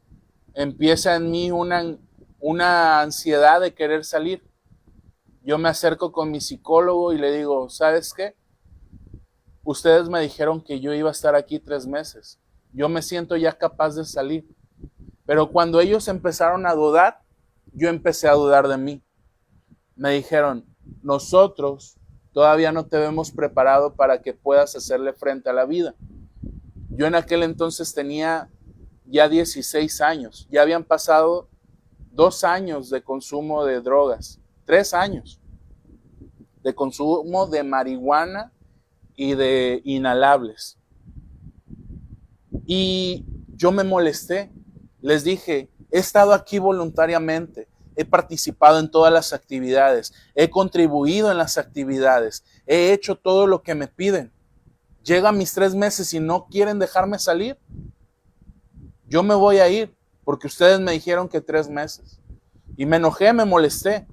empieza en mí una ansiedad de querer salir. Yo me acerco con mi psicólogo y le digo, ¿sabes qué? Ustedes me dijeron que yo iba a estar aquí 3 meses. Yo me siento ya capaz de salir. Pero cuando ellos empezaron a dudar, yo empecé a dudar de mí. Me dijeron, nosotros todavía no te vemos preparado para que puedas hacerle frente a la vida. Yo en aquel entonces tenía ya 16 años. Ya habían pasado 2 años de consumo de drogas. 3 años de consumo de marihuana y de inhalables. Y yo me molesté. Les dije, he estado aquí voluntariamente, he participado en todas las actividades, he contribuido en las actividades, he hecho todo lo que me piden. Llegan mis 3 meses y no quieren dejarme salir. Yo me voy a ir porque ustedes me dijeron que 3 meses. Y me enojé, me molesté.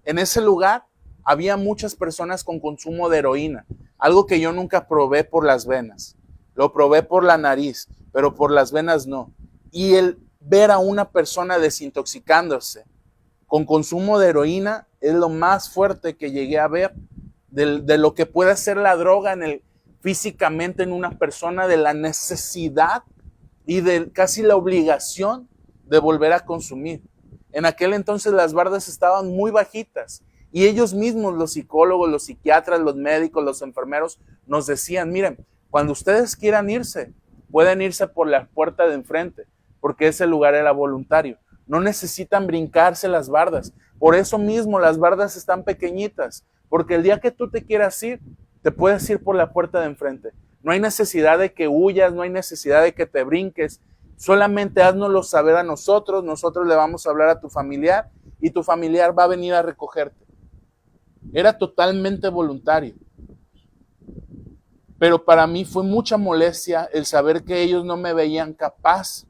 En ese lugar había muchas personas con consumo de heroína, algo que yo nunca probé por las venas. Lo probé por la nariz, pero por las venas no. Y el ver a una persona desintoxicándose con consumo de heroína es lo más fuerte que llegué a ver de lo que puede hacer la droga físicamente en una persona, de la necesidad y de casi la obligación de volver a consumir. En aquel entonces las bardas estaban muy bajitas y ellos mismos, los psicólogos, los psiquiatras, los médicos, los enfermeros, nos decían, miren, cuando ustedes quieran irse, pueden irse por la puerta de enfrente, porque ese lugar era voluntario. No necesitan brincarse las bardas. Por eso mismo las bardas están pequeñitas, porque el día que tú te quieras ir, te puedes ir por la puerta de enfrente. No hay necesidad de que huyas, no hay necesidad de que te brinques. Solamente haznoslo saber a nosotros le vamos a hablar a tu familiar y tu familiar va a venir a recogerte. Era totalmente voluntario. Pero para mí fue mucha molestia el saber que ellos no me veían capaz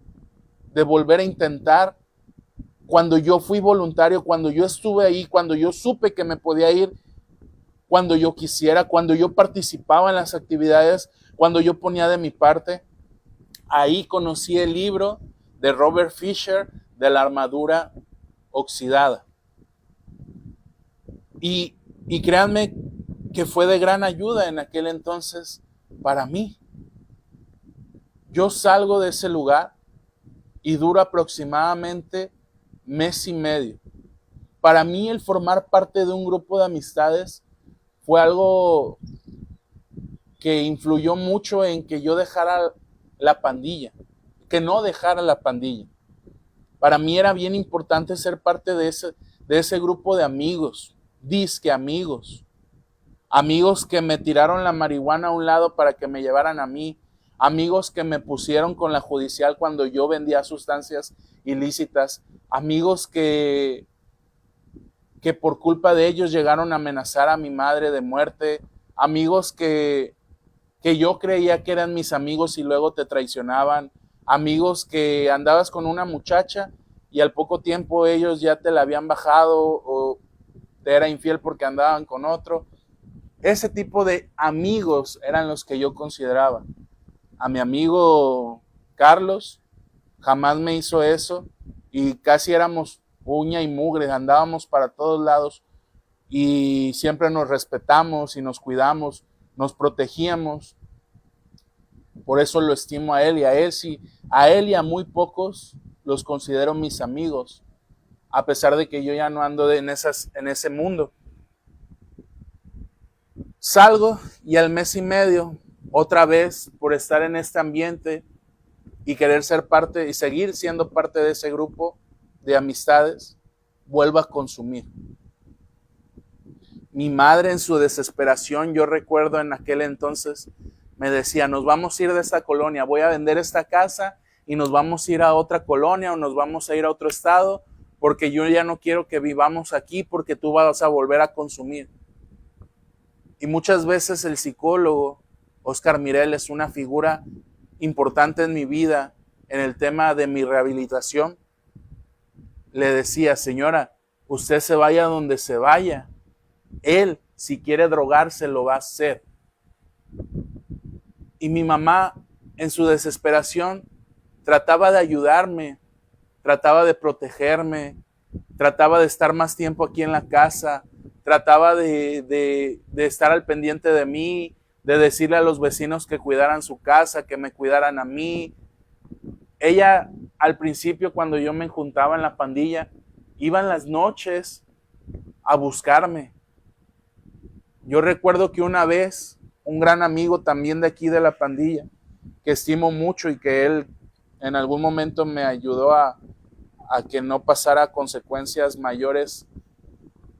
de volver a intentar cuando yo fui voluntario, cuando yo estuve ahí, cuando yo supe que me podía ir cuando yo quisiera, cuando yo participaba en las actividades, cuando yo ponía de mi parte. Ahí conocí el libro de Robert Fisher de la armadura oxidada. Y créanme que fue de gran ayuda en aquel entonces para mí. Yo salgo de ese lugar y dura aproximadamente mes y medio. Para mí el formar parte de un grupo de amistades fue algo que influyó mucho en que yo dejara la pandilla, que no dejara la pandilla. Para mí era bien importante ser parte de ese grupo de amigos, disque amigos que me tiraron la marihuana a un lado para que me llevaran a mí, amigos que me pusieron con la judicial cuando yo vendía sustancias ilícitas, amigos que por culpa de ellos llegaron a amenazar a mi madre de muerte, amigos que yo creía que eran mis amigos y luego te traicionaban, amigos que andabas con una muchacha y al poco tiempo ellos ya te la habían bajado o te era infiel porque andaban con otro. Ese tipo de amigos eran los que yo consideraba. A mi amigo Carlos jamás me hizo eso y casi éramos uña y mugre, andábamos para todos lados y siempre nos respetamos y nos cuidamos, nos protegíamos. Por eso lo estimo a él y a él sí, a él y a muy pocos los considero mis amigos, a pesar de que yo ya no ando en ese mundo. Salgo y al mes y medio, otra vez por estar en este ambiente y querer ser parte y seguir siendo parte de ese grupo de amistades, vuelvo a consumir. Mi madre en su desesperación, yo recuerdo en aquel entonces, me decía, nos vamos a ir de esta colonia, voy a vender esta casa y nos vamos a ir a otra colonia o nos vamos a ir a otro estado porque yo ya no quiero que vivamos aquí porque tú vas a volver a consumir. Y muchas veces el psicólogo Oscar Mirel es una figura importante en mi vida en el tema de mi rehabilitación. Le decía, señora, usted se vaya donde se vaya. Él, si quiere drogarse, lo va a hacer. Y mi mamá, en su desesperación, trataba de ayudarme, trataba de protegerme, trataba de estar más tiempo aquí en la casa, trataba de estar al pendiente de mí, de decirle a los vecinos que cuidaran su casa, que me cuidaran a mí. Ella, al principio, cuando yo me juntaba en la pandilla, iba en las noches a buscarme. Yo recuerdo que una vez, un gran amigo también de aquí de la pandilla, que estimo mucho y que él en algún momento me ayudó a que no pasara consecuencias mayores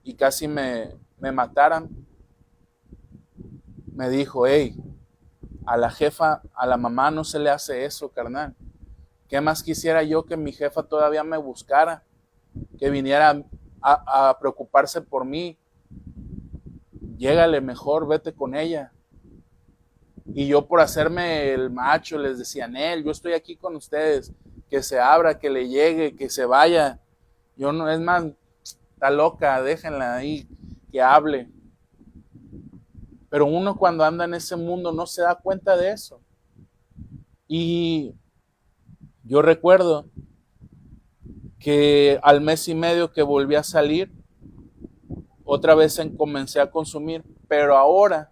y casi me mataran, me dijo, hey, a la jefa, a la mamá no se le hace eso, carnal. ¿Qué más quisiera yo que mi jefa todavía me buscara? Que viniera a preocuparse por mí. Llégale mejor, vete con ella. Y yo por hacerme el macho les decía, Nel, yo estoy aquí con ustedes, que se abra, que le llegue, que se vaya. Yo no, es más, está loca, déjenla ahí, que hable. Pero uno cuando anda en ese mundo no se da cuenta de eso. Y yo recuerdo que al mes y medio que volví a salir, otra vez comencé a consumir, pero ahora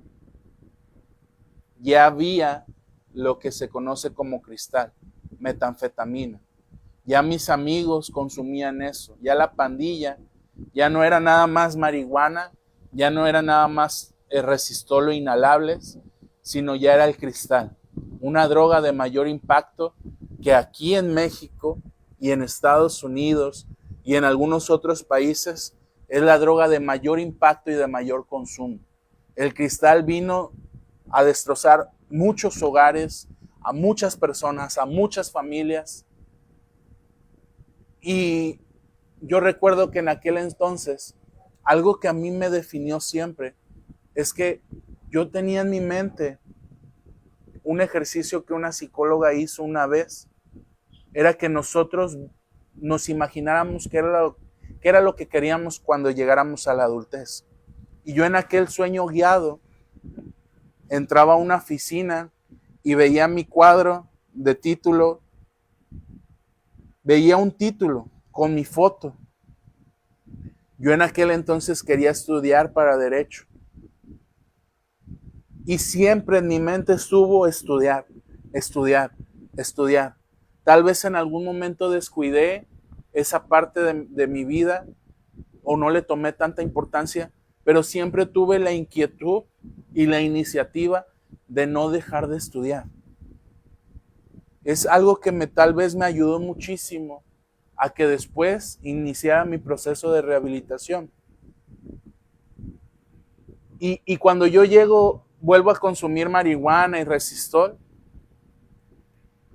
ya había lo que se conoce como cristal, metanfetamina. Ya mis amigos consumían eso, ya la pandilla ya no era nada más marihuana, ya no era nada más resistol o inhalables, sino ya era el cristal, una droga de mayor impacto que aquí en México y en Estados Unidos y en algunos otros países es la droga de mayor impacto y de mayor consumo. El cristal vino a destrozar muchos hogares, a muchas personas, a muchas familias. Y yo recuerdo que en aquel entonces, algo que a mí me definió siempre es que yo tenía en mi mente un ejercicio que una psicóloga hizo una vez, era que nosotros nos imagináramos qué era lo que queríamos cuando llegáramos a la adultez. Y yo en aquel sueño guiado entraba a una oficina y veía mi cuadro de título, veía un título con mi foto. Yo en aquel entonces quería estudiar para derecho. Y siempre en mi mente estuvo estudiar, estudiar, estudiar. Tal vez en algún momento descuidé esa parte de mi vida o no le tomé tanta importancia, pero siempre tuve la inquietud y la iniciativa de no dejar de estudiar. Es algo que tal vez me ayudó muchísimo a que después iniciara mi proceso de rehabilitación. Y cuando yo vuelvo a consumir marihuana y resistol,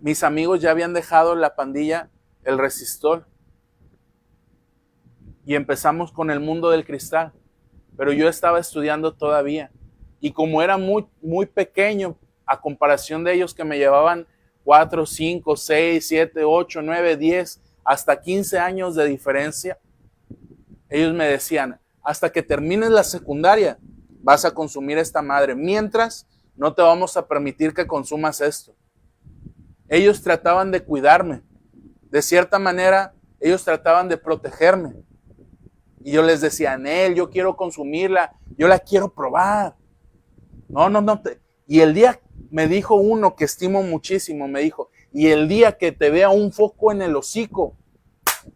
mis amigos ya habían dejado la pandilla, el resistol, y empezamos con el mundo del cristal, pero yo estaba estudiando todavía, y como era muy, muy pequeño a comparación de ellos que me llevaban 4, 5, 6, 7, 8, 9, 10, hasta 15 años de diferencia, ellos me decían, hasta que termines la secundaria, vas a consumir esta madre, mientras no te vamos a permitir que consumas esto. Ellos trataban de cuidarme, de cierta manera, ellos trataban de protegerme. Y yo les decía, Nel, yo quiero consumirla, yo la quiero probar. No. Y el día, me dijo uno que estimo muchísimo, me dijo, y el día que te vea un foco en el hocico,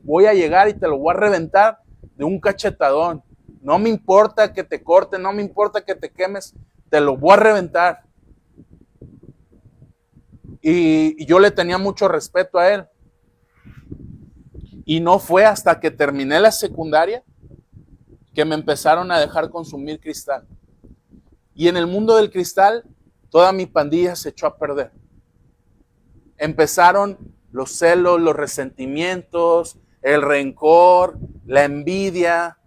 voy a llegar y te lo voy a reventar de un cachetadón. No me importa que te corte, no me importa que te quemes, te lo voy a reventar. Y yo le tenía mucho respeto a él. Y no fue hasta que terminé la secundaria que me empezaron a dejar consumir cristal. Y en el mundo del cristal, toda mi pandilla se echó a perder. Empezaron los celos, los resentimientos, el rencor, la envidia.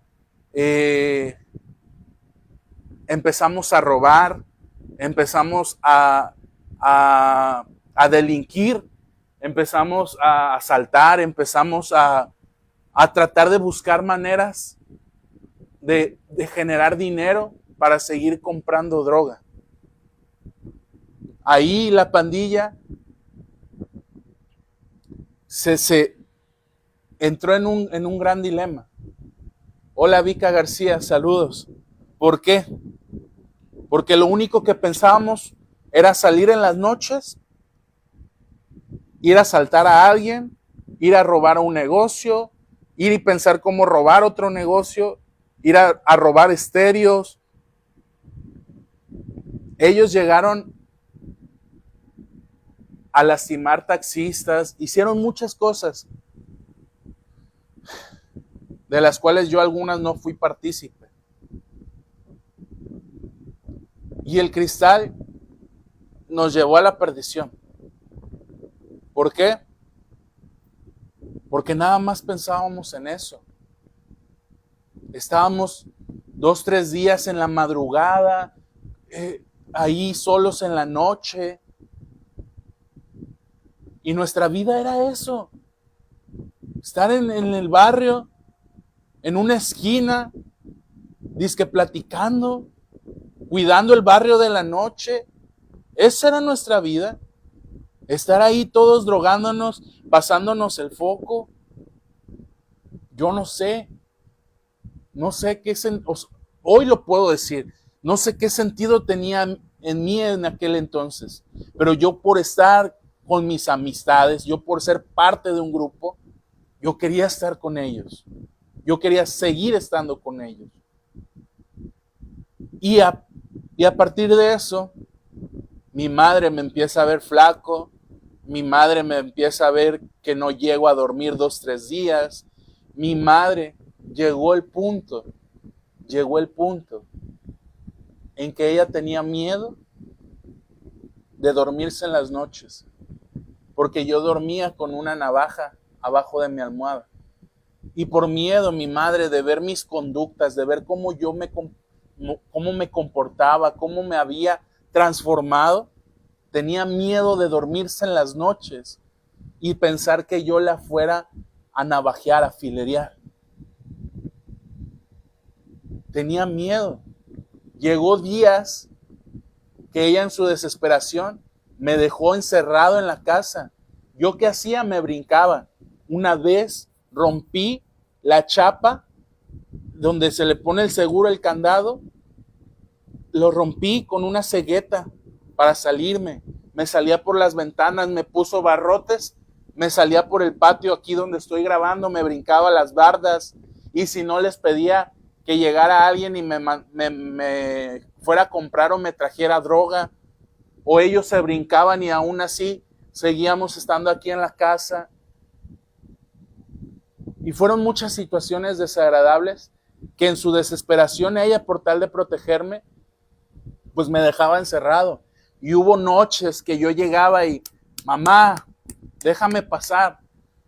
Empezamos a robar, empezamos a delinquir, empezamos a asaltar, empezamos a tratar de buscar maneras de generar dinero para seguir comprando droga. Ahí la pandilla se entró en un gran dilema. Hola Vika García, saludos. ¿Por qué? Porque lo único que pensábamos era salir en las noches, ir a asaltar a alguien, ir a robar a un negocio, ir y pensar cómo robar otro negocio, ir a robar estéreos. Ellos llegaron a lastimar taxistas, hicieron muchas cosas, de las cuales yo algunas no fui partícipe. Y el cristal nos llevó a la perdición. ¿Por qué? Porque nada más pensábamos en eso. Estábamos 2, 3 días en la madrugada, ahí solos en la noche. Y nuestra vida era eso. Estar en el barrio, en una esquina, dizque platicando, cuidando el barrio de la noche. Esa era nuestra vida. Estar ahí todos drogándonos, pasándonos el foco. Yo no sé qué hoy lo puedo decir, no sé qué sentido tenía en mí en aquel entonces, pero yo por estar con mis amistades, yo por ser parte de un grupo, yo quería estar con ellos, yo quería seguir estando con ellos. Y a partir de eso, mi madre me empieza a ver flaco, Mi madre me empieza a ver que no llego a dormir 2, 3 días. Mi madre llegó el punto en que ella tenía miedo de dormirse en las noches, porque yo dormía con una navaja abajo de mi almohada. Y por miedo mi madre de ver mis conductas, de ver cómo cómo me comportaba, cómo me había transformado, tenía miedo de dormirse en las noches y pensar que yo la fuera a navajear, a filerear. Tenía miedo. Llegó días que ella en su desesperación me dejó encerrado en la casa. ¿Yo qué hacía? Me brincaba. Una vez rompí la chapa donde se le pone el seguro, el candado. Lo rompí con una cegueta para salirme. Me salía por las ventanas, me puso barrotes, me salía por el patio aquí donde estoy grabando, me brincaba las bardas, y si no les pedía que llegara alguien y me fuera a comprar o me trajera droga, o ellos se brincaban y aún así seguíamos estando aquí en la casa. Y fueron muchas situaciones desagradables que en su desesperación ella, por tal de protegerme, pues me dejaba encerrado. Y hubo noches que yo llegaba y, mamá, déjame pasar.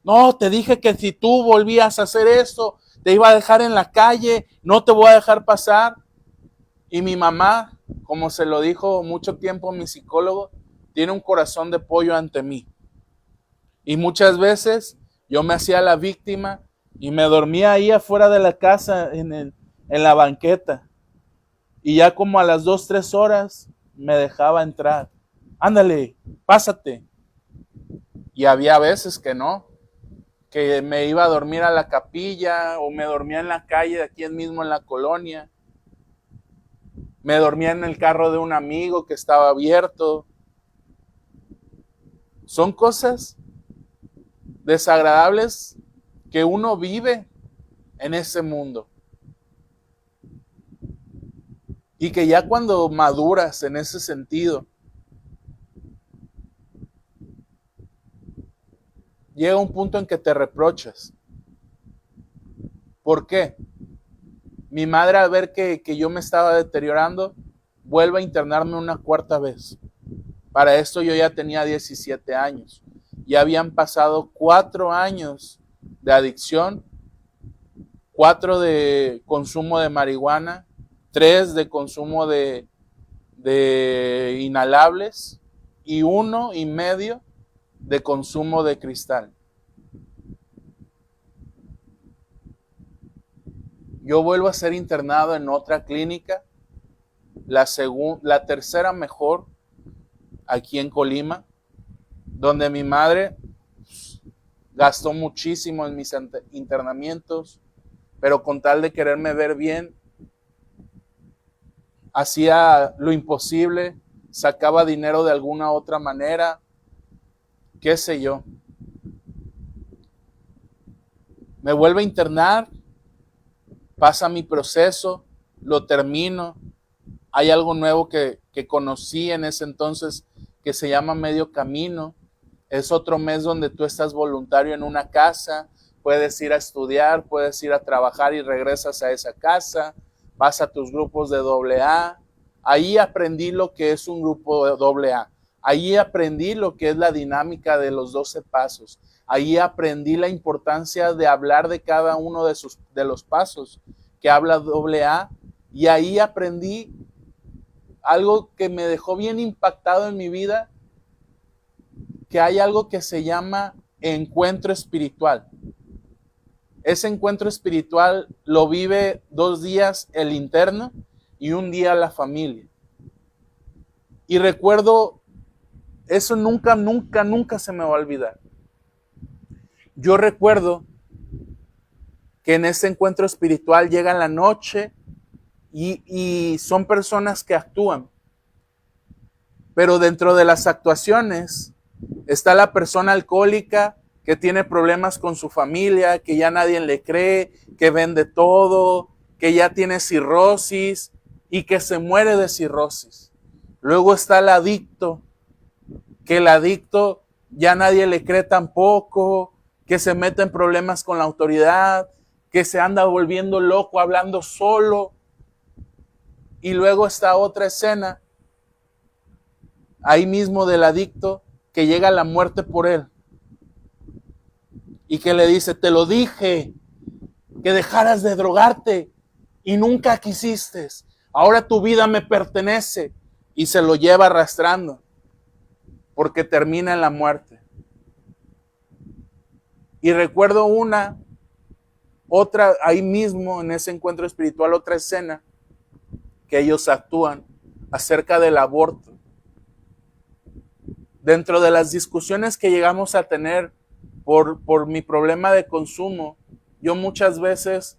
No, te dije que si tú volvías a hacer esto, te iba a dejar en la calle, no te voy a dejar pasar. Y mi mamá, como se lo dijo mucho tiempo mi psicólogo, tiene un corazón de pollo ante mí. Y muchas veces yo me hacía la víctima y me dormía ahí afuera de la casa en la banqueta. Y ya como a las 2, 3 horas me dejaba entrar. Ándale, pásate. Y había veces que no, que me iba a dormir a la capilla o me dormía en la calle, aquí mismo en la colonia. Me dormía en el carro de un amigo que estaba abierto. Son cosas desagradables que uno vive en ese mundo. Y que ya cuando maduras en ese sentido, llega un punto en que te reprochas. ¿Por qué? Mi madre, al ver que yo me estaba deteriorando, vuelve a internarme una 4ª vez. Para esto yo ya tenía 17 años. Ya habían pasado 4 años de adicción, 4 de consumo de marihuana, 3 de consumo de inhalables y 1,5 de consumo de cristal. Yo vuelvo a ser internado en otra clínica, la 3ª mejor aquí en Colima, donde mi madre gastó muchísimo en mis internamientos, pero con tal de quererme ver bien, hacía lo imposible, sacaba dinero de alguna otra manera, qué sé yo. Me vuelve a internar, pasa mi proceso, lo termino. Hay algo nuevo que conocí en ese entonces que se llama Medio Camino. Es otro mes donde tú estás voluntario en una casa, puedes ir a estudiar, puedes ir a trabajar y regresas a esa casa, vas a tus grupos de AA. Ahí aprendí lo que es un grupo de AA. Ahí aprendí lo que es la dinámica de los 12 pasos. Ahí aprendí la importancia de hablar de cada uno de los pasos que habla AA. Y ahí aprendí algo que me dejó bien impactado en mi vida, que hay algo que se llama encuentro espiritual. Ese encuentro espiritual lo vive 2 días el interno y 1 día la familia. Y recuerdo, eso nunca se me va a olvidar. Yo recuerdo que en ese encuentro espiritual llega la noche y son personas que actúan. Pero dentro de las actuaciones está la persona alcohólica que tiene problemas con su familia, que ya nadie le cree, que vende todo, que ya tiene cirrosis y que se muere de cirrosis. Luego está el adicto, que el adicto ya nadie le cree tampoco, que se mete en problemas con la autoridad, que se anda volviendo loco hablando solo. Y luego está otra escena, ahí mismo del adicto, que llega la muerte por él. Y que le dice, te lo dije, que dejaras de drogarte y nunca quisiste. Ahora tu vida me pertenece. Y se lo lleva arrastrando, porque termina en la muerte. Y recuerdo otra, ahí mismo en ese encuentro espiritual, otra escena que ellos actúan acerca del aborto. Dentro de las discusiones que llegamos a tener por mi problema de consumo, yo muchas veces,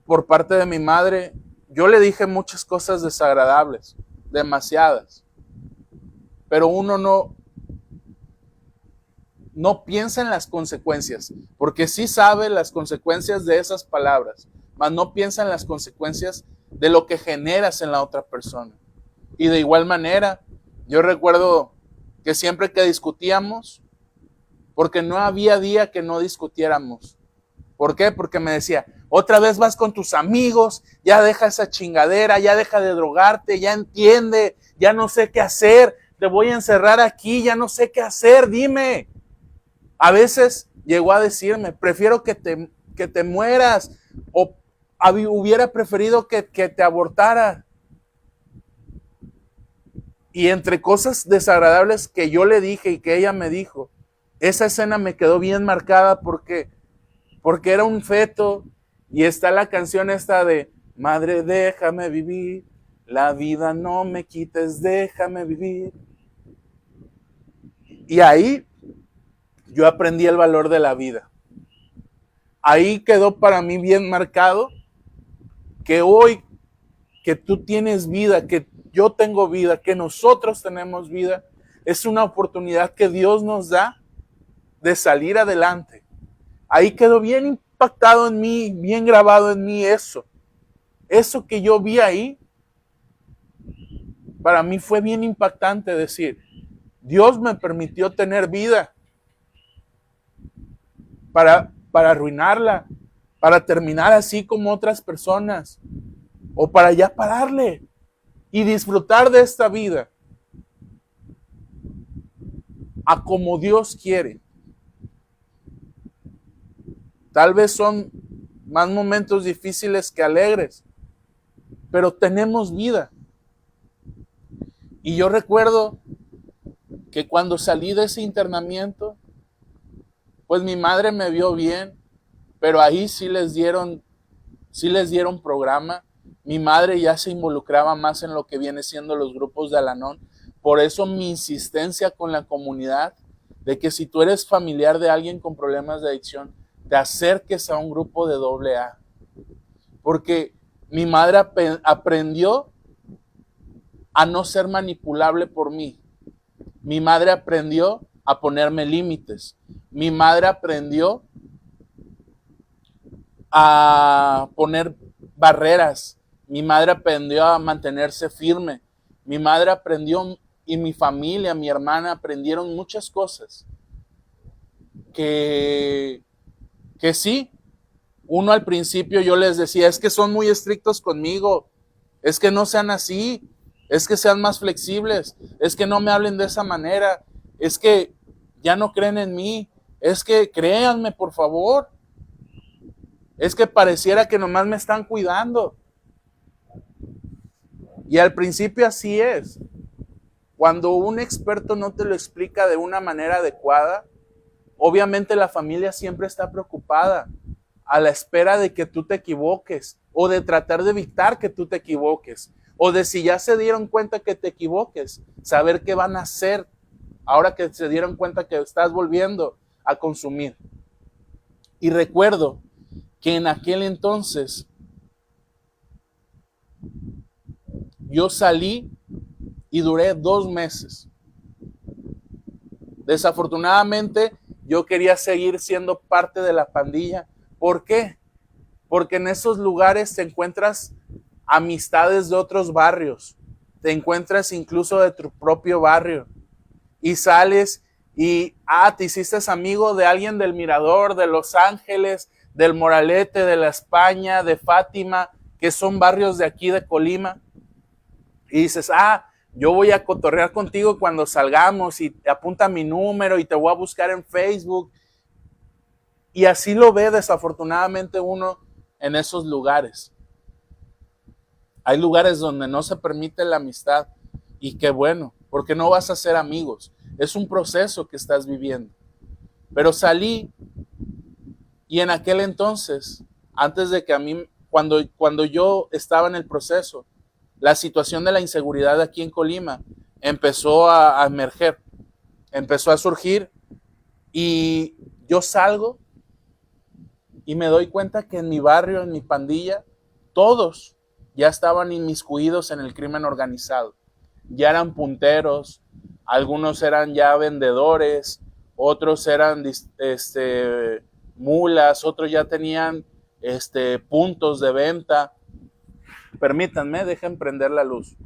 por parte de mi madre, yo le dije muchas cosas desagradables, demasiadas. Pero uno no piensa en las consecuencias, porque sí sabe las consecuencias de esas palabras, mas no piensa en las consecuencias de lo que generas en la otra persona. Y de igual manera, yo recuerdo que siempre que discutíamos, porque no había día que no discutiéramos. ¿Por qué? Porque me decía, otra vez vas con tus amigos, ya deja esa chingadera, ya deja de drogarte, ya entiende, ya no sé qué hacer, te voy a encerrar aquí, ya no sé qué hacer, dime. A veces llegó a decirme, prefiero que te mueras, o hubiera preferido que te abortara. Y entre cosas desagradables que yo le dije y que ella me dijo, esa escena me quedó bien marcada porque era un feto. Y está la canción esta de Madre, déjame vivir, la vida no me quites, déjame vivir. Y ahí yo aprendí el valor de la vida. Ahí quedó para mí bien marcado que hoy que tú tienes vida, que yo tengo vida, que nosotros tenemos vida, es una oportunidad que Dios nos da de salir adelante. Ahí quedó bien impactado en mí, bien grabado en mí eso. Eso que yo vi ahí, para mí fue bien impactante decir, Dios me permitió tener vida para arruinarla, para terminar así como otras personas, o para ya pararle y disfrutar de esta vida a como Dios quiere. Tal vez son más momentos difíciles que alegres, pero tenemos vida. Y yo recuerdo que cuando salí de ese internamiento, pues mi madre me vio bien, pero ahí sí les dieron programa. Mi madre ya se involucraba más en lo que viene siendo los grupos de Al-Anon. Por eso mi insistencia con la comunidad de que si tú eres familiar de alguien con problemas de adicción, te acerques a un grupo de AA. Porque mi madre aprendió a no ser manipulable por mí. Mi madre aprendió a ponerme límites. Mi madre aprendió a poner barreras. Mi madre aprendió a mantenerse firme. Mi madre aprendió, y mi familia, mi hermana, aprendieron muchas cosas. Que sí, uno al principio yo les decía, es que son muy estrictos conmigo, es que no sean así, es que sean más flexibles, es que no me hablen de esa manera, es que ya no creen en mí, es que créanme por favor, es que pareciera que nomás me están cuidando. Y al principio así es. Cuando un experto no te lo explica de una manera adecuada, obviamente la familia siempre está preocupada a la espera de que tú te equivoques o de tratar de evitar que tú te equivoques o de si ya se dieron cuenta que te equivoques, saber qué van a hacer ahora que se dieron cuenta que estás volviendo a consumir. Y recuerdo que en aquel entonces yo salí y duré 2 meses. Desafortunadamente, yo quería seguir siendo parte de la pandilla. ¿Por qué? Porque en esos lugares te encuentras amistades de otros barrios, te encuentras incluso de tu propio barrio y sales y te hiciste amigo de alguien del Mirador, de Los Ángeles, del Moralete, de La España, de Fátima, que son barrios de aquí de Colima, y dices, yo voy a cotorrear contigo cuando salgamos y te apunta mi número y te voy a buscar en Facebook. Y así lo ve desafortunadamente uno en esos lugares. Hay lugares donde no se permite la amistad y qué bueno, porque no vas a ser amigos. Es un proceso que estás viviendo. Pero salí y en aquel entonces, antes de que a mí, cuando yo estaba en el proceso, la situación de la inseguridad aquí en Colima empezó a emerger, empezó a surgir y yo salgo y me doy cuenta que en mi barrio, en mi pandilla, todos ya estaban inmiscuidos en el crimen organizado. Ya eran punteros, algunos eran ya vendedores, otros eran mulas, otros ya tenían puntos de venta. Permítanme, dejen prender la luz.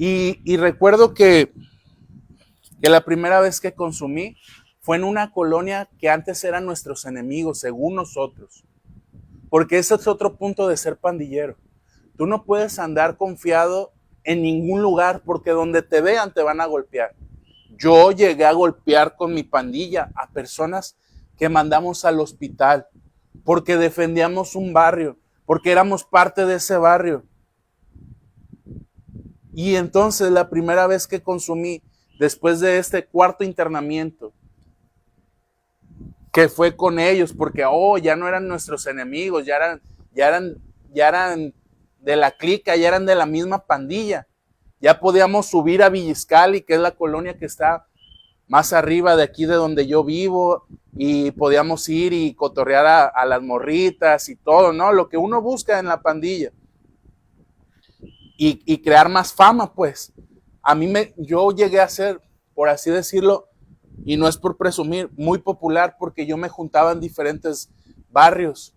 Y recuerdo que la primera vez que consumí fue en una colonia que antes eran nuestros enemigos, según nosotros. Porque ese es otro punto de ser pandillero. Tú no puedes andar confiado en ningún lugar porque donde te vean te van a golpear. Yo llegué a golpear con mi pandilla a personas que mandamos al hospital porque defendíamos un barrio, porque éramos parte de ese barrio. Y entonces la primera vez que consumí, después de este cuarto internamiento, que fue con ellos, porque ya no eran nuestros enemigos, ya eran de la clica, ya eran de la misma pandilla. Ya podíamos subir a Villiscali, que es la colonia que está más arriba de aquí de donde yo vivo, y podíamos ir y cotorrear a las morritas y todo, ¿no? Lo que uno busca en la pandilla. Y crear más fama, pues. Yo llegué a ser, por así decirlo, y no es por presumir, muy popular porque yo me juntaba en diferentes barrios.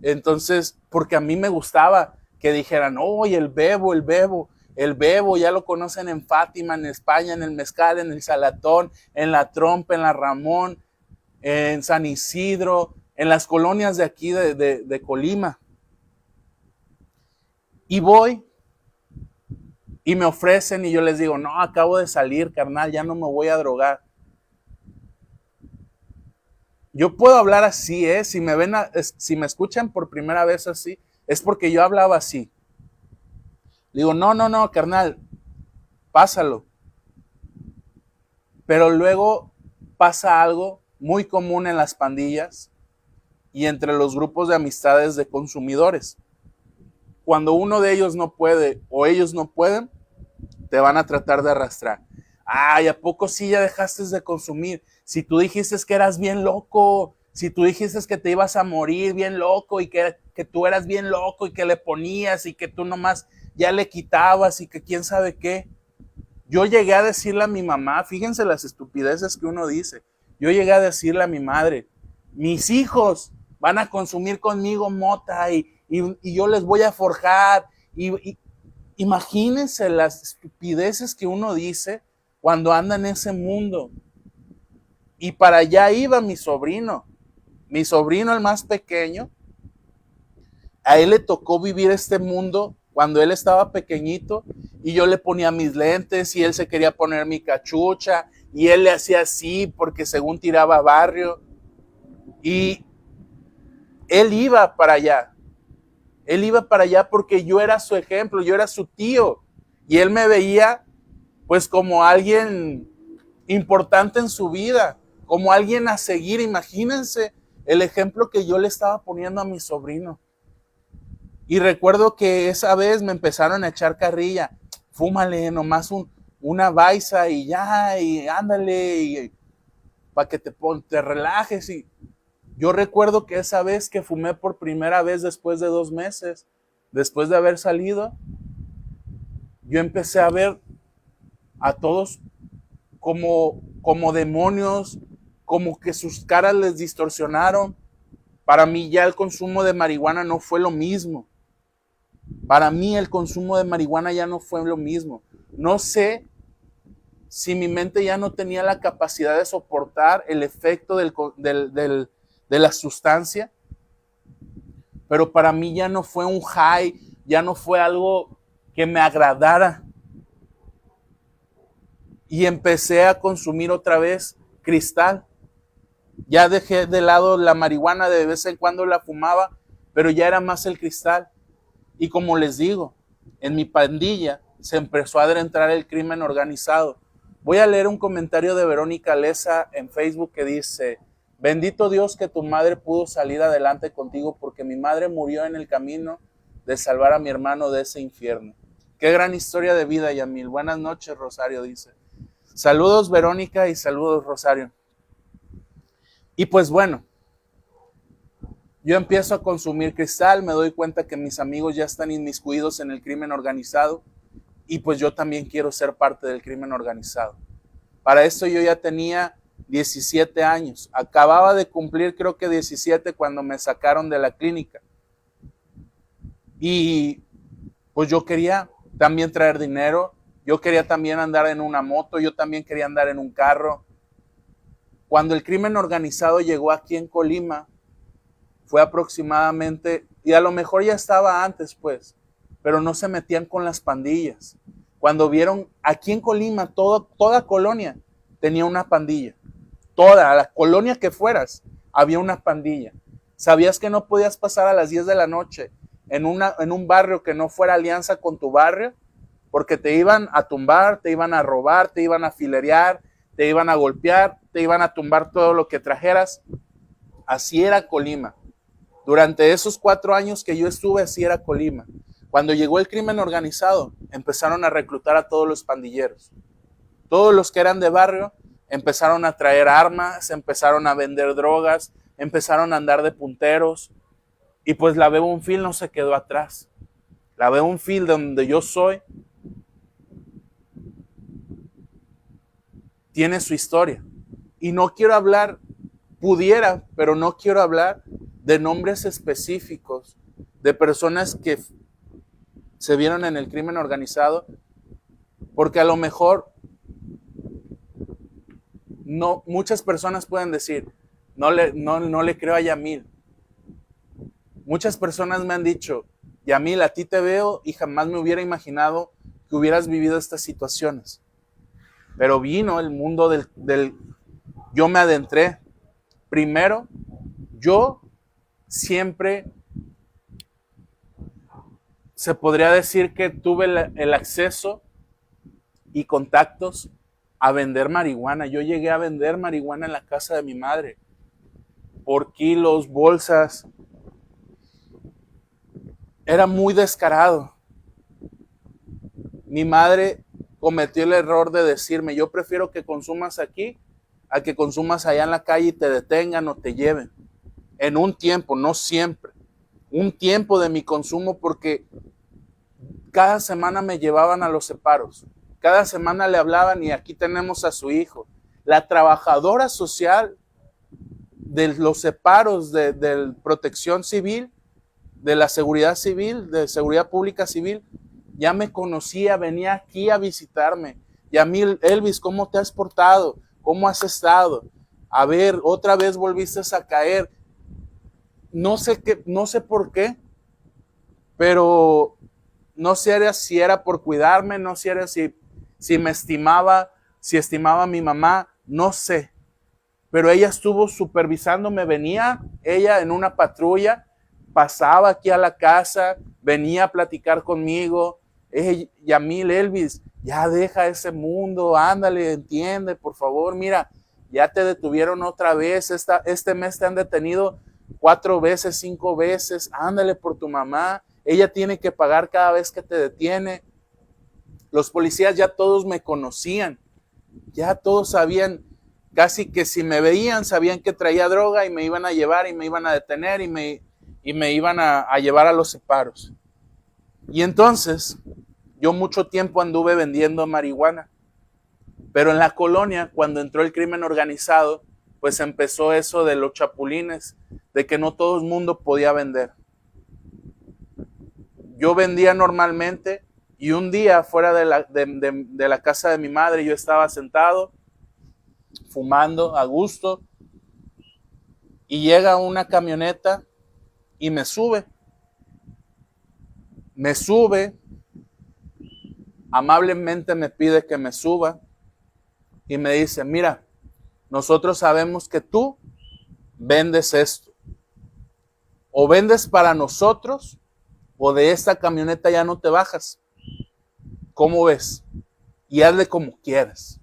Entonces, porque a mí me gustaba que dijeran, oye, el Bebo, ya lo conocen en Fátima, en España, en el Mezcal, en el Salatón, en la Trompa, en la Ramón, en San Isidro, en las colonias de aquí de Colima. Y voy y me ofrecen y yo les digo, no, acabo de salir, carnal, ya no me voy a drogar. Yo puedo hablar así, si si me escuchan por primera vez así, es porque yo hablaba así. Digo, no, carnal, pásalo. Pero luego pasa algo muy común en las pandillas y entre los grupos de amistades de consumidores. Cuando uno de ellos no puede o ellos no pueden, te van a tratar de arrastrar. Ay, ¿a poco sí ya dejaste de consumir? Si tú dijiste que eras bien loco, si tú dijiste que te ibas a morir bien loco y que tú eras bien loco y que le ponías y que tú nomás ya le quitabas y que quién sabe qué. Yo llegué a decirle a mi mamá, fíjense las estupideces que uno dice, yo llegué a decirle a mi madre, mis hijos van a consumir conmigo mota y yo les voy a forjar. Imagínense las estupideces que uno dice cuando anda en ese mundo. Y para allá iba mi sobrino el más pequeño. A él le tocó vivir este mundo cuando él estaba pequeñito y yo le ponía mis lentes y él se quería poner mi cachucha y él le hacía así porque según tiraba barrio y él iba para allá. Él iba para allá porque yo era su ejemplo, yo era su tío y él me veía pues como alguien importante en su vida, como alguien a seguir. Imagínense el ejemplo que yo le estaba poniendo a mi sobrino. Y recuerdo que esa vez me empezaron a echar carrilla, fúmale nomás una baisa y ya, y ándale, para que te relajes. Y yo recuerdo que esa vez que fumé por primera vez después de 2 meses, después de haber salido, yo empecé a ver a todos como demonios, como que sus caras les distorsionaron. Para mí ya el consumo de marihuana no fue lo mismo. Para mí el consumo de marihuana ya no fue lo mismo. No sé si mi mente ya no tenía la capacidad de soportar el efecto de la sustancia, pero para mí ya no fue un high, ya no fue algo que me agradara. Y empecé a consumir otra vez cristal. Ya dejé de lado la marihuana, de vez en cuando la fumaba, pero ya era más el cristal. Y como les digo, en mi pandilla se empezó a adentrar el crimen organizado. Voy a leer un comentario de Verónica Leza en Facebook que dice: bendito Dios que tu madre pudo salir adelante contigo, porque mi madre murió en el camino de salvar a mi hermano de ese infierno. Qué gran historia de vida, Yamil. Buenas noches, Rosario dice. Saludos, Verónica, y saludos, Rosario. Y pues bueno, yo empiezo a consumir cristal, me doy cuenta que mis amigos ya están inmiscuidos en el crimen organizado y pues yo también quiero ser parte del crimen organizado. Para esto yo ya tenía 17 años, acababa de cumplir creo que 17 cuando me sacaron de la clínica. Y pues yo quería también traer dinero, yo quería también andar en una moto, yo también quería andar en un carro. Cuando el crimen organizado llegó aquí en Colima, fue aproximadamente, y a lo mejor ya estaba antes pues, pero no se metían con las pandillas. Cuando vieron, aquí en Colima, toda colonia tenía una pandilla. Toda, la colonia que fueras, había una pandilla. Sabías que no podías pasar a las 10 de la noche en un barrio que no fuera alianza con tu barrio, porque te iban a tumbar, te iban a robar, te iban a filerear, te iban a golpear, te iban a tumbar todo lo que trajeras. Así era Colima. Durante esos 4 años que yo estuve, así era Colima. Cuando llegó el crimen organizado, empezaron a reclutar a todos los pandilleros. Todos los que eran de barrio empezaron a traer armas, empezaron a vender drogas, empezaron a andar de punteros. Y pues la Bebonfil no se quedó atrás. La Bebonfil, de donde yo soy, tiene su historia. Y no quiero hablar, pudiera, pero no quiero hablar de nombres específicos de personas que se vieron en el crimen organizado, porque a lo mejor no, muchas personas pueden decir, no le creo a Yamil. Muchas personas me han dicho, Yamil, a ti te veo y jamás me hubiera imaginado que hubieras vivido estas situaciones. Pero vino el mundo yo me adentré. Primero, yo siempre se podría decir que tuve el acceso y contactos a vender marihuana. Yo llegué a vender marihuana en la casa de mi madre, por kilos, bolsas. Era muy descarado. Mi madre cometió el error de decirme, yo prefiero que consumas aquí a que consumas allá en la calle y te detengan o te lleven. En un tiempo, no siempre. Un tiempo de mi consumo, porque cada semana me llevaban a los separos. Cada semana le hablaban y aquí tenemos a su hijo. La trabajadora social de los separos de protección civil, de la seguridad civil, de seguridad pública civil, ya me conocía, venía aquí a visitarme. Yamil, Elvis, ¿cómo te has portado? ¿Cómo has estado? A ver, otra vez volviste a caer. No sé por qué, pero no sé si era por cuidarme, no sé si me estimaba, si estimaba a mi mamá, no sé. Pero ella estuvo supervisándome, venía ella en una patrulla, pasaba aquí a la casa, venía a platicar conmigo. Yamil, Elvis, ya deja ese mundo, ándale, entiende, por favor, mira, ya te detuvieron otra vez, este mes te han detenido 4 veces, 5 veces, ándale por tu mamá, ella tiene que pagar cada vez que te detiene. Los policías ya todos me conocían, ya todos sabían, casi que si me veían, sabían que traía droga y me iban a llevar y me iban a detener y me iban a llevar a los separos. Y entonces, yo mucho tiempo anduve vendiendo marihuana. Pero en la colonia, cuando entró el crimen organizado, pues empezó eso de los chapulines, de que no todo el mundo podía vender. Yo vendía normalmente y un día fuera de la casa de mi madre yo estaba sentado, fumando a gusto, y llega una camioneta y me sube, amablemente me pide que me suba y me dice, mira, nosotros sabemos que tú vendes esto, o vendes para nosotros, o de esta camioneta ya no te bajas. ¿Cómo ves? Y hazle como quieras.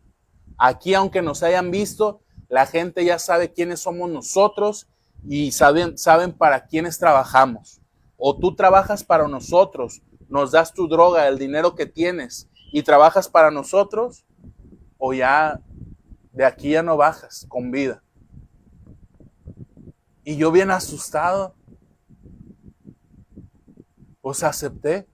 Aquí, aunque nos hayan visto, la gente ya sabe quiénes somos nosotros y saben para quiénes trabajamos. O tú trabajas para nosotros, nos das tu droga, el dinero que tienes y trabajas para nosotros, o ya de aquí ya no bajas con vida. Y yo bien asustado, pues acepté.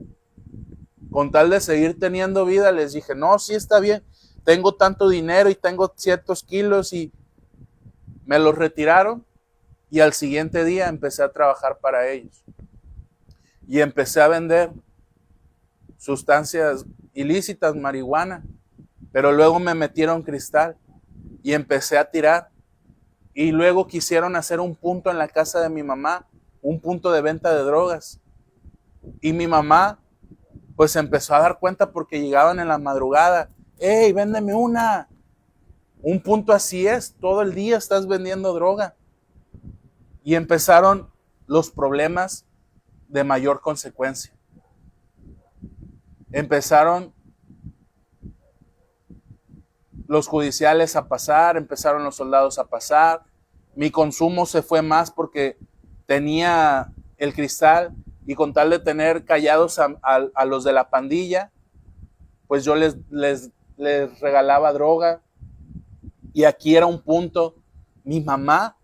Con tal de seguir teniendo vida, les dije, no, sí está bien, tengo tanto dinero y tengo ciertos kilos, y me los retiraron y al siguiente día empecé a trabajar para ellos. Y empecé a vender sustancias ilícitas, marihuana, pero luego me metieron cristal y empecé a tirar. Y luego quisieron hacer un punto en la casa de mi mamá, un punto de venta de drogas. Y mi mamá pues empezó a dar cuenta porque llegaban en la madrugada. ¡Ey, véndeme una! Un punto así es, todo el día estás vendiendo droga. Y empezaron los problemas de mayor consecuencia. Empezaron los judiciales a pasar, empezaron los soldados a pasar. Mi consumo se fue más porque tenía el cristal, y con tal de tener callados a los de la pandilla, pues yo les regalaba droga. Y aquí era un punto, mi mamá,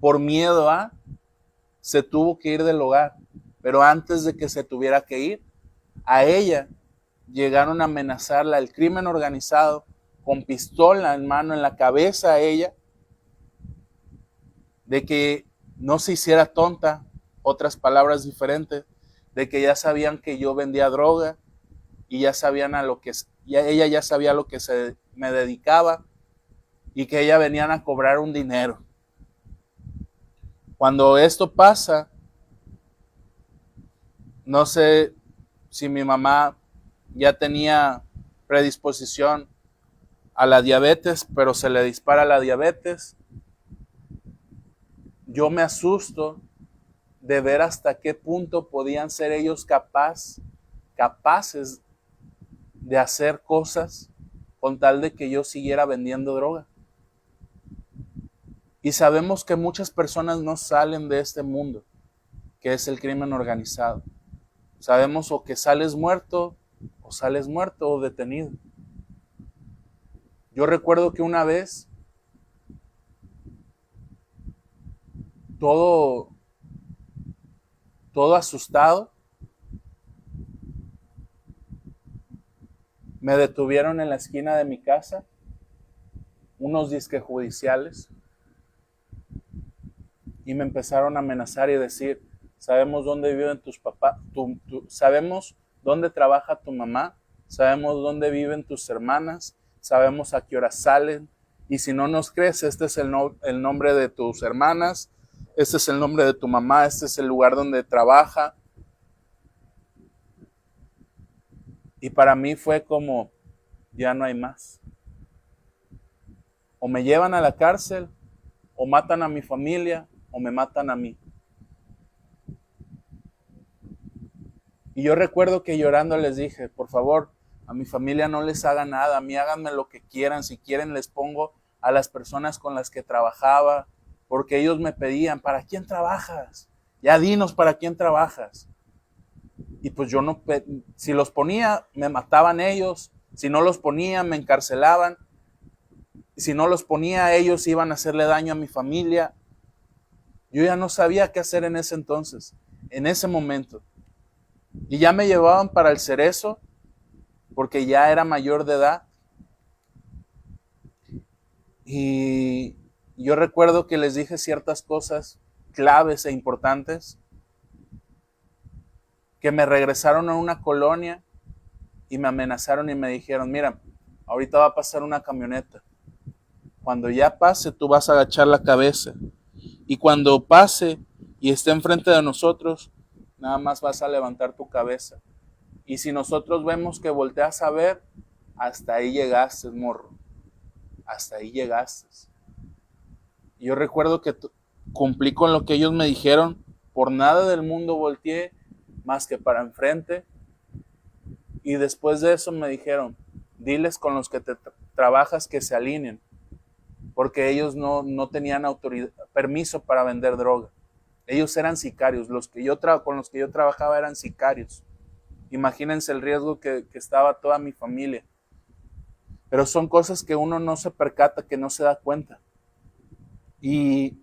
por miedo se tuvo que ir del hogar, pero antes de que se tuviera que ir, a ella llegaron a amenazarla, el crimen organizado, con pistola en mano, en la cabeza a ella, de que no se hiciera tonta, otras palabras diferentes, de que ya sabían que yo vendía droga y ya sabían ella ya sabía a lo que me dedicaba, y que ella venían a cobrar un dinero. Cuando esto pasa, no sé si mi mamá ya tenía predisposición a la diabetes, pero se le dispara la diabetes. Yo me asusto de ver hasta qué punto podían ser ellos capaces de hacer cosas con tal de que yo siguiera vendiendo droga. Y sabemos que muchas personas no salen de este mundo, que es el crimen organizado. Sabemos o que sales muerto o detenido. Yo recuerdo que una vez, todo asustado, me detuvieron en la esquina de mi casa, unos disque judiciales, y me empezaron a amenazar y decir, sabemos dónde viven tus papás, sabemos dónde trabaja tu mamá, sabemos dónde viven tus hermanas, sabemos a qué hora salen, y si no nos crees, este es el nombre de tus hermanas, este es el nombre de tu mamá, este es el lugar donde trabaja. Y para mí fue como, ya no hay más. O me llevan a la cárcel, o matan a mi familia, o me matan a mí. Y yo recuerdo que llorando les dije, por favor, a mi familia no les haga nada, a mí háganme lo que quieran, si quieren les pongo a las personas con las que trabajaba, porque ellos me pedían, ¿para quién trabajas? Ya dinos para quién trabajas. Y pues yo no, si los ponía, me mataban ellos, si no los ponía, me encarcelaban, si no los ponía, ellos iban a hacerle daño a mi familia. Yo ya no sabía qué hacer en ese entonces, en ese momento. Y ya me llevaban para el Cerezo, porque ya era mayor de edad. Y yo recuerdo que les dije ciertas cosas claves e importantes, que me regresaron a una colonia y me amenazaron y me dijeron, mira, ahorita va a pasar una camioneta. Cuando ya pase, tú vas a agachar la cabeza. Y cuando pase y esté enfrente de nosotros, nada más vas a levantar tu cabeza. Y si nosotros vemos que volteas a ver, hasta ahí llegaste, morro. Hasta ahí llegaste. Y yo recuerdo que cumplí con lo que ellos me dijeron. Por nada del mundo volteé más que para enfrente. Y después de eso me dijeron, diles con los que te trabajas que se alineen, porque ellos no tenían permiso para vender droga. Ellos eran sicarios, con los que yo trabajaba eran sicarios. Imagínense el riesgo que estaba toda mi familia. Pero son cosas que uno no se percata, que no se da cuenta. Y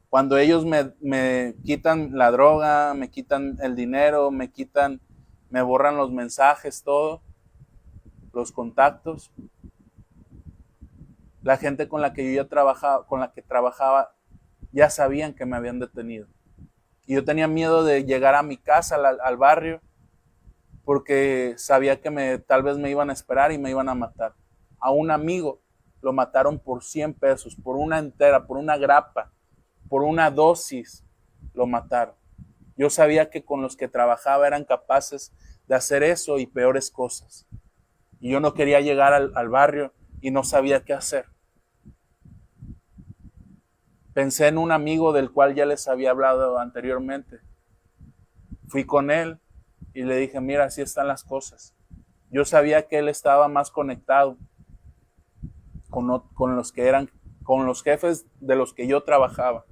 cuando ellos me quitan la droga, me quitan el dinero, me borran los mensajes, todo, los contactos, la gente con la que yo ya trabajaba, ya sabían que me habían detenido. Y yo tenía miedo de llegar a mi casa, al barrio, porque sabía que tal vez me iban a esperar y me iban a matar. A un amigo lo mataron por 100 pesos, por una entera, por una grapa, por una dosis, lo mataron. Yo sabía que con los que trabajaba eran capaces de hacer eso y peores cosas. Y yo no quería llegar al barrio y no sabía qué hacer. Pensé en un amigo del cual ya les había hablado anteriormente. Fui con él y le dije, mira, así están las cosas. Yo sabía que él estaba más conectado con los jefes de los que yo trabajaba.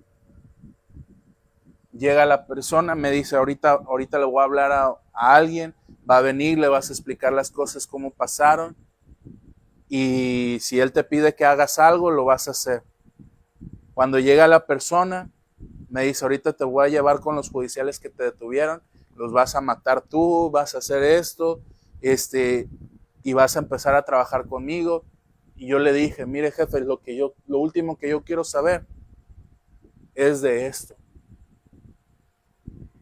Llega la persona, me dice, ahorita le voy a hablar a alguien, va a venir, le vas a explicar las cosas, cómo pasaron, y si él te pide que hagas algo, lo vas a hacer. Cuando llega la persona, me dice, ahorita te voy a llevar con los judiciales que te detuvieron, los vas a matar tú, vas a hacer esto, y vas a empezar a trabajar conmigo. Y yo le dije, mire jefe, lo último que yo quiero saber es de esto.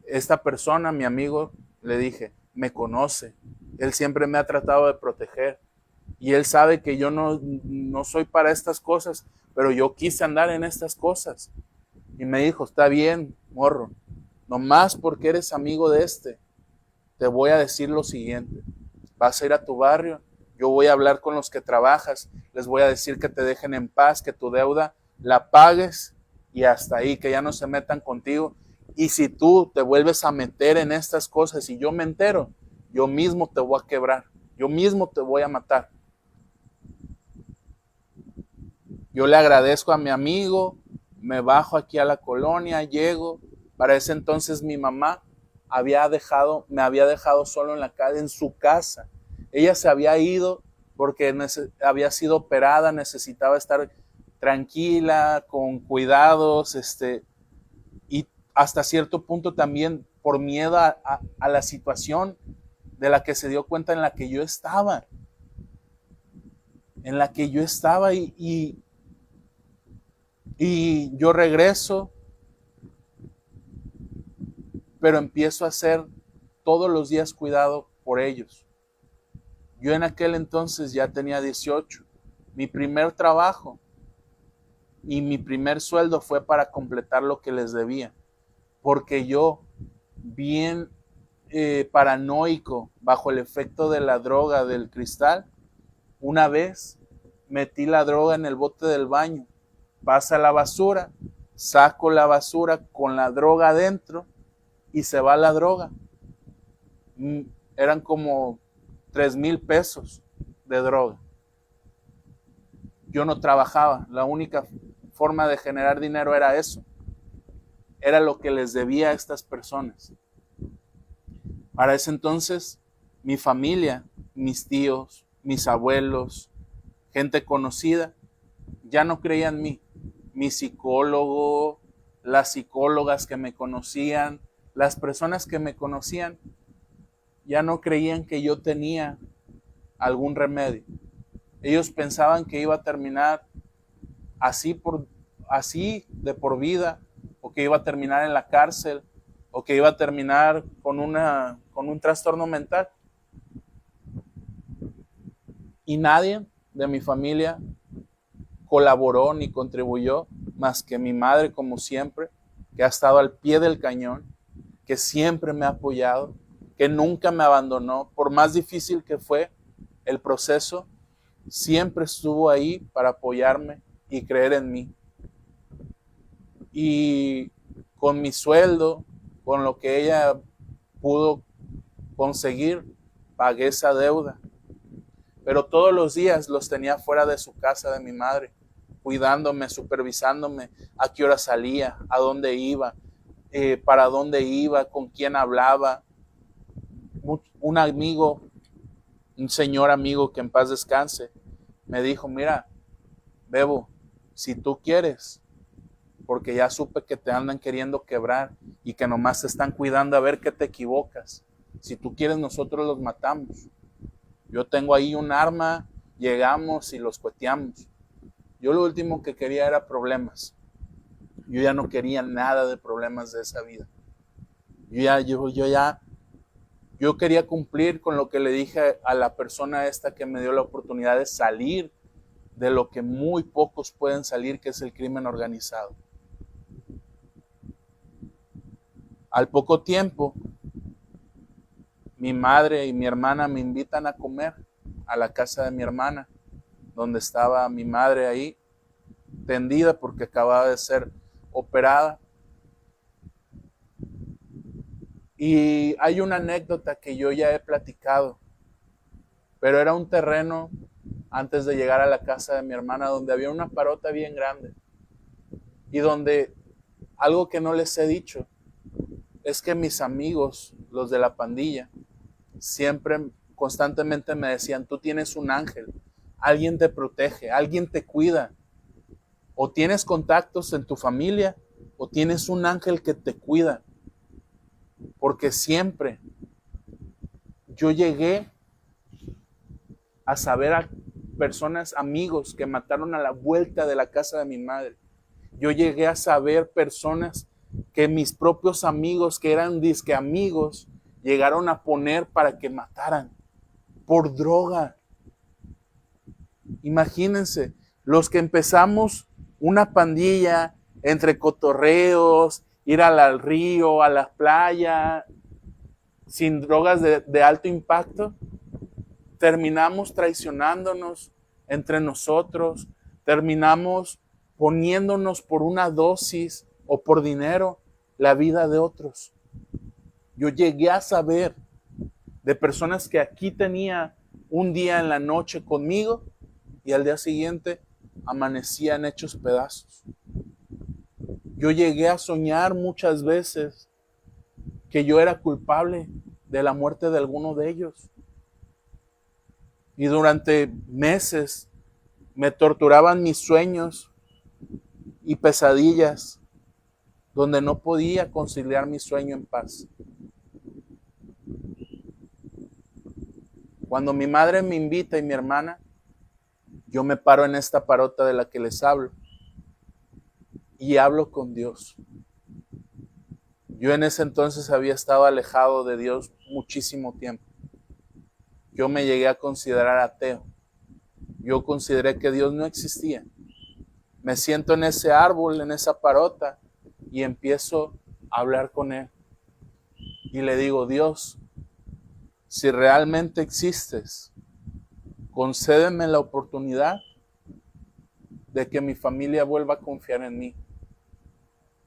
Esta persona, mi amigo, le dije, me conoce, él siempre me ha tratado de proteger y él sabe que yo no soy para estas cosas, pero yo quise andar en estas cosas. Y me dijo, está bien, morro, nomás porque eres amigo de te voy a decir lo siguiente, vas a ir a tu barrio, yo voy a hablar con los que trabajas, les voy a decir que te dejen en paz, que tu deuda la pagues y hasta ahí, que ya no se metan contigo. Y si tú te vuelves a meter en estas cosas y yo me entero, yo mismo te voy a quebrar, yo mismo te voy a matar. Yo le agradezco a mi amigo, me bajo aquí a la colonia, llego. Para ese entonces mi mamá me había dejado solo en la calle, en su casa. Ella se había ido porque había sido operada, necesitaba estar tranquila, con cuidados, y hasta cierto punto también por miedo a la situación de la que se dio cuenta en la que yo estaba. Y yo regreso, pero empiezo a hacer todos los días cuidado por ellos. Yo en aquel entonces ya tenía 18. Mi primer trabajo y mi primer sueldo fue para completar lo que les debía. Porque yo, bien paranoico, bajo el efecto de la droga, del cristal, una vez metí la droga en el bote del baño. Pasa la basura, saco la basura con la droga adentro y se va la droga. Eran como 3,000 pesos de droga. Yo no trabajaba, la única forma de generar dinero era eso. Era lo que les debía a estas personas. Para ese entonces, mi familia, mis tíos, mis abuelos, gente conocida, ya no creían en mí. Mi psicólogo, las psicólogas que me conocían, las personas que me conocían, ya no creían que yo tenía algún remedio. Ellos pensaban que iba a terminar así, así de por vida, o que iba a terminar en la cárcel, o que iba a terminar con un trastorno mental. Y nadie de mi familia colaboró ni contribuyó más que mi madre, como siempre, que ha estado al pie del cañón, que siempre me ha apoyado, que nunca me abandonó, por más difícil que fue el proceso, siempre estuvo ahí para apoyarme y creer en mí. Y con mi sueldo, con lo que ella pudo conseguir, pagué esa deuda. Pero todos los días los tenía fuera de su casa de mi madre, cuidándome, supervisándome, a qué hora salía, a dónde iba, para dónde iba, con quién hablaba. Un amigo, un señor amigo que en paz descanse, me dijo, mira, Bebo, si tú quieres, porque ya supe que te andan queriendo quebrar y que nomás te están cuidando a ver que te equivocas. Si tú quieres, nosotros los matamos. Yo tengo ahí un arma, llegamos y los cueteamos. Yo lo último que quería era problemas. Yo ya no quería nada de problemas de esa vida. Yo quería cumplir con lo que le dije a la persona esta que me dio la oportunidad de salir de lo que muy pocos pueden salir, que es el crimen organizado. Al poco tiempo, mi madre y mi hermana me invitan a comer a la casa de mi hermana, donde estaba mi madre ahí, tendida porque acababa de ser operada. Y hay una anécdota que yo ya he platicado, pero era un terreno antes de llegar a la casa de mi hermana donde había una parota bien grande y donde algo que no les he dicho es que mis amigos, los de la pandilla, siempre constantemente me decían, tú tienes un ángel, alguien te protege, alguien te cuida, o tienes contactos en tu familia o tienes un ángel que te cuida, porque siempre yo llegué a saber a personas, amigos que mataron a la vuelta de la casa de mi madre. Yo llegué a saber personas que mis propios amigos, que eran disque amigos, llegaron a poner para que mataran por droga. Imagínense, los que empezamos una pandilla entre cotorreos, ir al río, a la playa, sin drogas de alto impacto, terminamos traicionándonos entre nosotros, terminamos poniéndonos por una dosis o por dinero la vida de otros. Yo llegué a saber de personas que aquí tenía un día en la noche conmigo y al día siguiente amanecían hechos pedazos. Yo llegué a soñar muchas veces que yo era culpable de la muerte de alguno de ellos. Y durante meses me torturaban mis sueños y pesadillas, donde no podía conciliar mi sueño en paz. Cuando mi madre me invita y mi hermana, yo me paro en esta parota de la que les hablo y hablo con Dios. Yo en ese entonces había estado alejado de Dios muchísimo tiempo. Yo me llegué a considerar ateo. Yo consideré que Dios no existía. Me siento en ese árbol, en esa parota, y empiezo a hablar con Él. Y le digo, Dios, si realmente existes, concédeme la oportunidad de que mi familia vuelva a confiar en mí.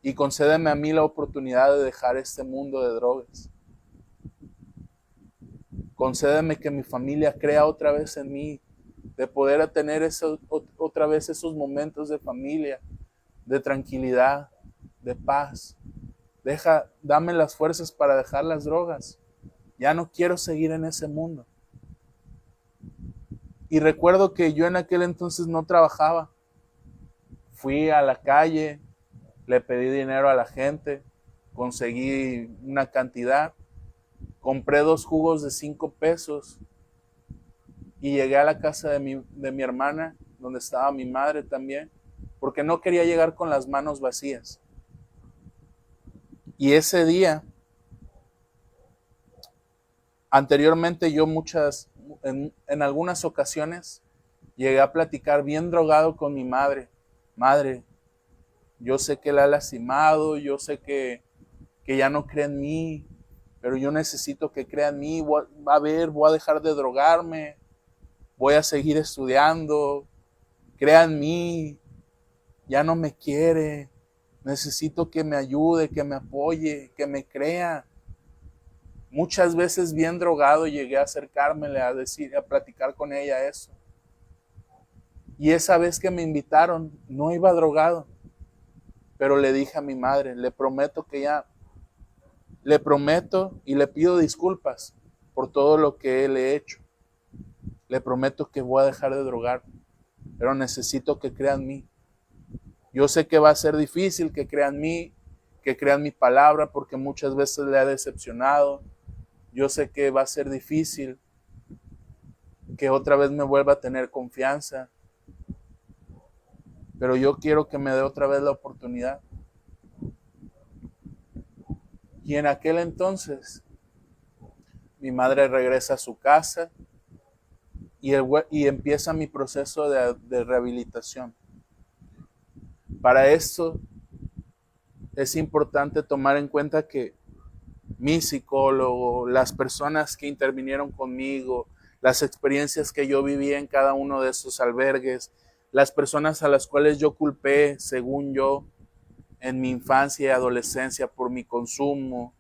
Y concédeme a mí la oportunidad de dejar este mundo de drogas. Concédeme que mi familia crea otra vez en mí, de poder tener otra vez esos momentos de familia, de tranquilidad, de paz. Dame las fuerzas para dejar las drogas. Ya no quiero seguir en ese mundo. Y recuerdo que yo en aquel entonces no trabajaba. Fui a la calle, le pedí dinero a la gente, conseguí una cantidad, compré 2 jugos de 5 pesos y llegué a la casa de mi hermana, donde estaba mi madre también, porque no quería llegar con las manos vacías. Y ese día, anteriormente yo en algunas ocasiones, llegué a platicar bien drogado con mi madre. Madre, yo sé que la he lastimado, yo sé que ya no cree en mí, pero yo necesito que crea en mí. Voy a dejar de drogarme, voy a seguir estudiando, crea en mí, ya no me quiere, necesito que me ayude, que me apoye, que me crea. Muchas veces bien drogado llegué a acercármele a platicar con ella eso. Y esa vez que me invitaron, no iba drogado, pero le dije a mi madre, le prometo y le pido disculpas por todo lo que le he hecho. Le prometo que voy a dejar de drogarme, pero necesito que crea en mí. Yo sé que va a ser difícil que crea en mí, que crea en mi palabra, porque muchas veces le he decepcionado. Yo sé que va a ser difícil que otra vez me vuelva a tener confianza, pero yo quiero que me dé otra vez la oportunidad. Y en aquel entonces, mi madre regresa a su casa y empieza mi proceso de rehabilitación. Para esto es importante tomar en cuenta que mi psicólogo, las personas que intervinieron conmigo, las experiencias que yo viví en cada uno de esos albergues, las personas a las cuales yo culpé, según yo, en mi infancia y adolescencia por mi consumo,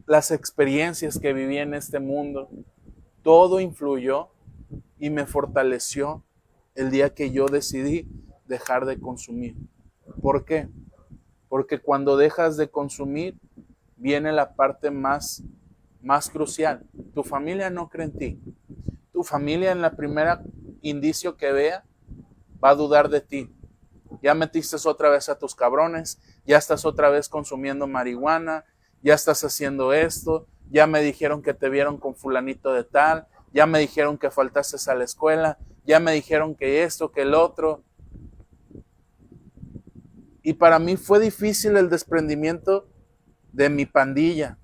las experiencias que viví en este mundo, todo influyó y me fortaleció el día que yo decidí dejar de consumir. ¿Por qué? Porque cuando dejas de consumir, viene la parte más crucial. Tu familia no cree en ti. Tu familia en la primera indicio que vea, va a dudar de ti. Ya metiste otra vez a tus cabrones, ya estás otra vez consumiendo marihuana, ya estás haciendo esto, ya me dijeron que te vieron con fulanito de tal, ya me dijeron que faltaste a la escuela, ya me dijeron que esto, que el otro. Y para mí fue difícil el desprendimiento de mi pandilla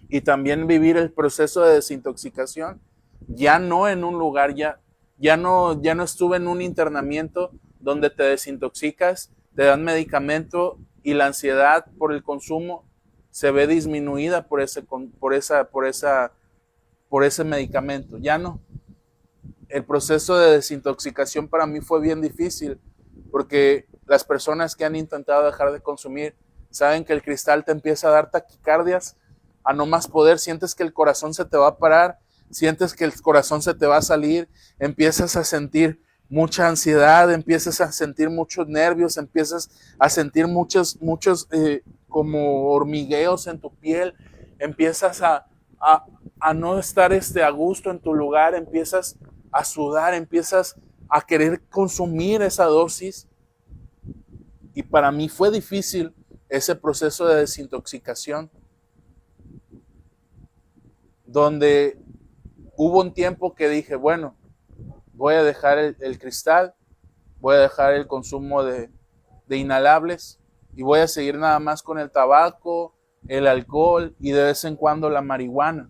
y también vivir el proceso de desintoxicación, ya no en un lugar, ya no estuve en un internamiento donde te desintoxicas, te dan medicamento y la ansiedad por el consumo se ve disminuida por ese medicamento. Ya no. El proceso de desintoxicación para mí fue bien difícil, porque las personas que han intentado dejar de consumir saben que el cristal te empieza a dar taquicardias a no más poder, sientes que el corazón se te va a parar, sientes que el corazón se te va a salir, empiezas a sentir mucha ansiedad, empiezas a sentir muchos nervios, empiezas a sentir muchos como hormigueos en tu piel, empiezas a no estar a gusto en tu lugar, empiezas a sudar, empiezas a querer consumir esa dosis. Y para mí fue difícil ese proceso de desintoxicación, donde hubo un tiempo que dije, bueno, voy a dejar el cristal, voy a dejar el consumo de inhalables y voy a seguir nada más con el tabaco, el alcohol y de vez en cuando la marihuana.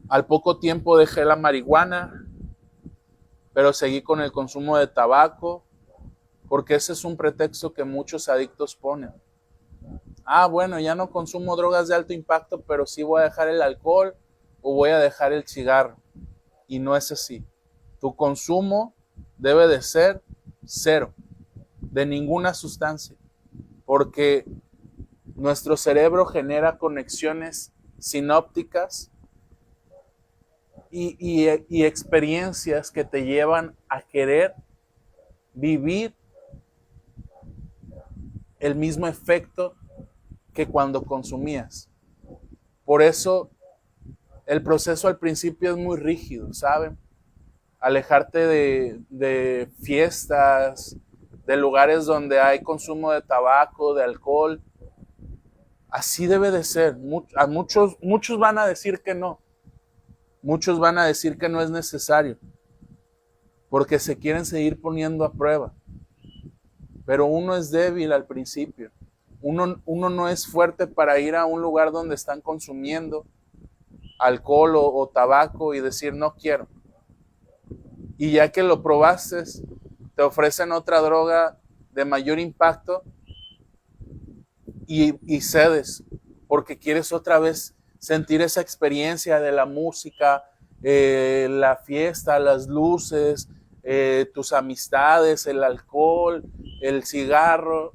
Al poco tiempo dejé la marihuana, pero seguí con el consumo de tabaco, porque ese es un pretexto que muchos adictos ponen. Bueno, ya no consumo drogas de alto impacto, pero sí voy a dejar el alcohol o voy a dejar el cigarro. Y no es así. Tu consumo debe de ser cero, de ninguna sustancia, porque nuestro cerebro genera conexiones sinópticas y experiencias que te llevan a querer vivir el mismo efecto que cuando consumías. Por eso el proceso al principio es muy rígido, ¿saben? Alejarte de fiestas, de lugares donde hay consumo de tabaco, de alcohol. Así debe de ser. Muchos van a decir que no, Muchos van a decir que no es necesario porque se quieren seguir poniendo a prueba. Pero uno es débil al principio. Uno no es fuerte para ir a un lugar donde están consumiendo alcohol o tabaco y decir no quiero. Y ya que lo probaste, te ofrecen otra droga de mayor impacto y cedes porque quieres otra vez sentir esa experiencia de la música, la fiesta, las luces, tus amistades, el alcohol, el cigarro.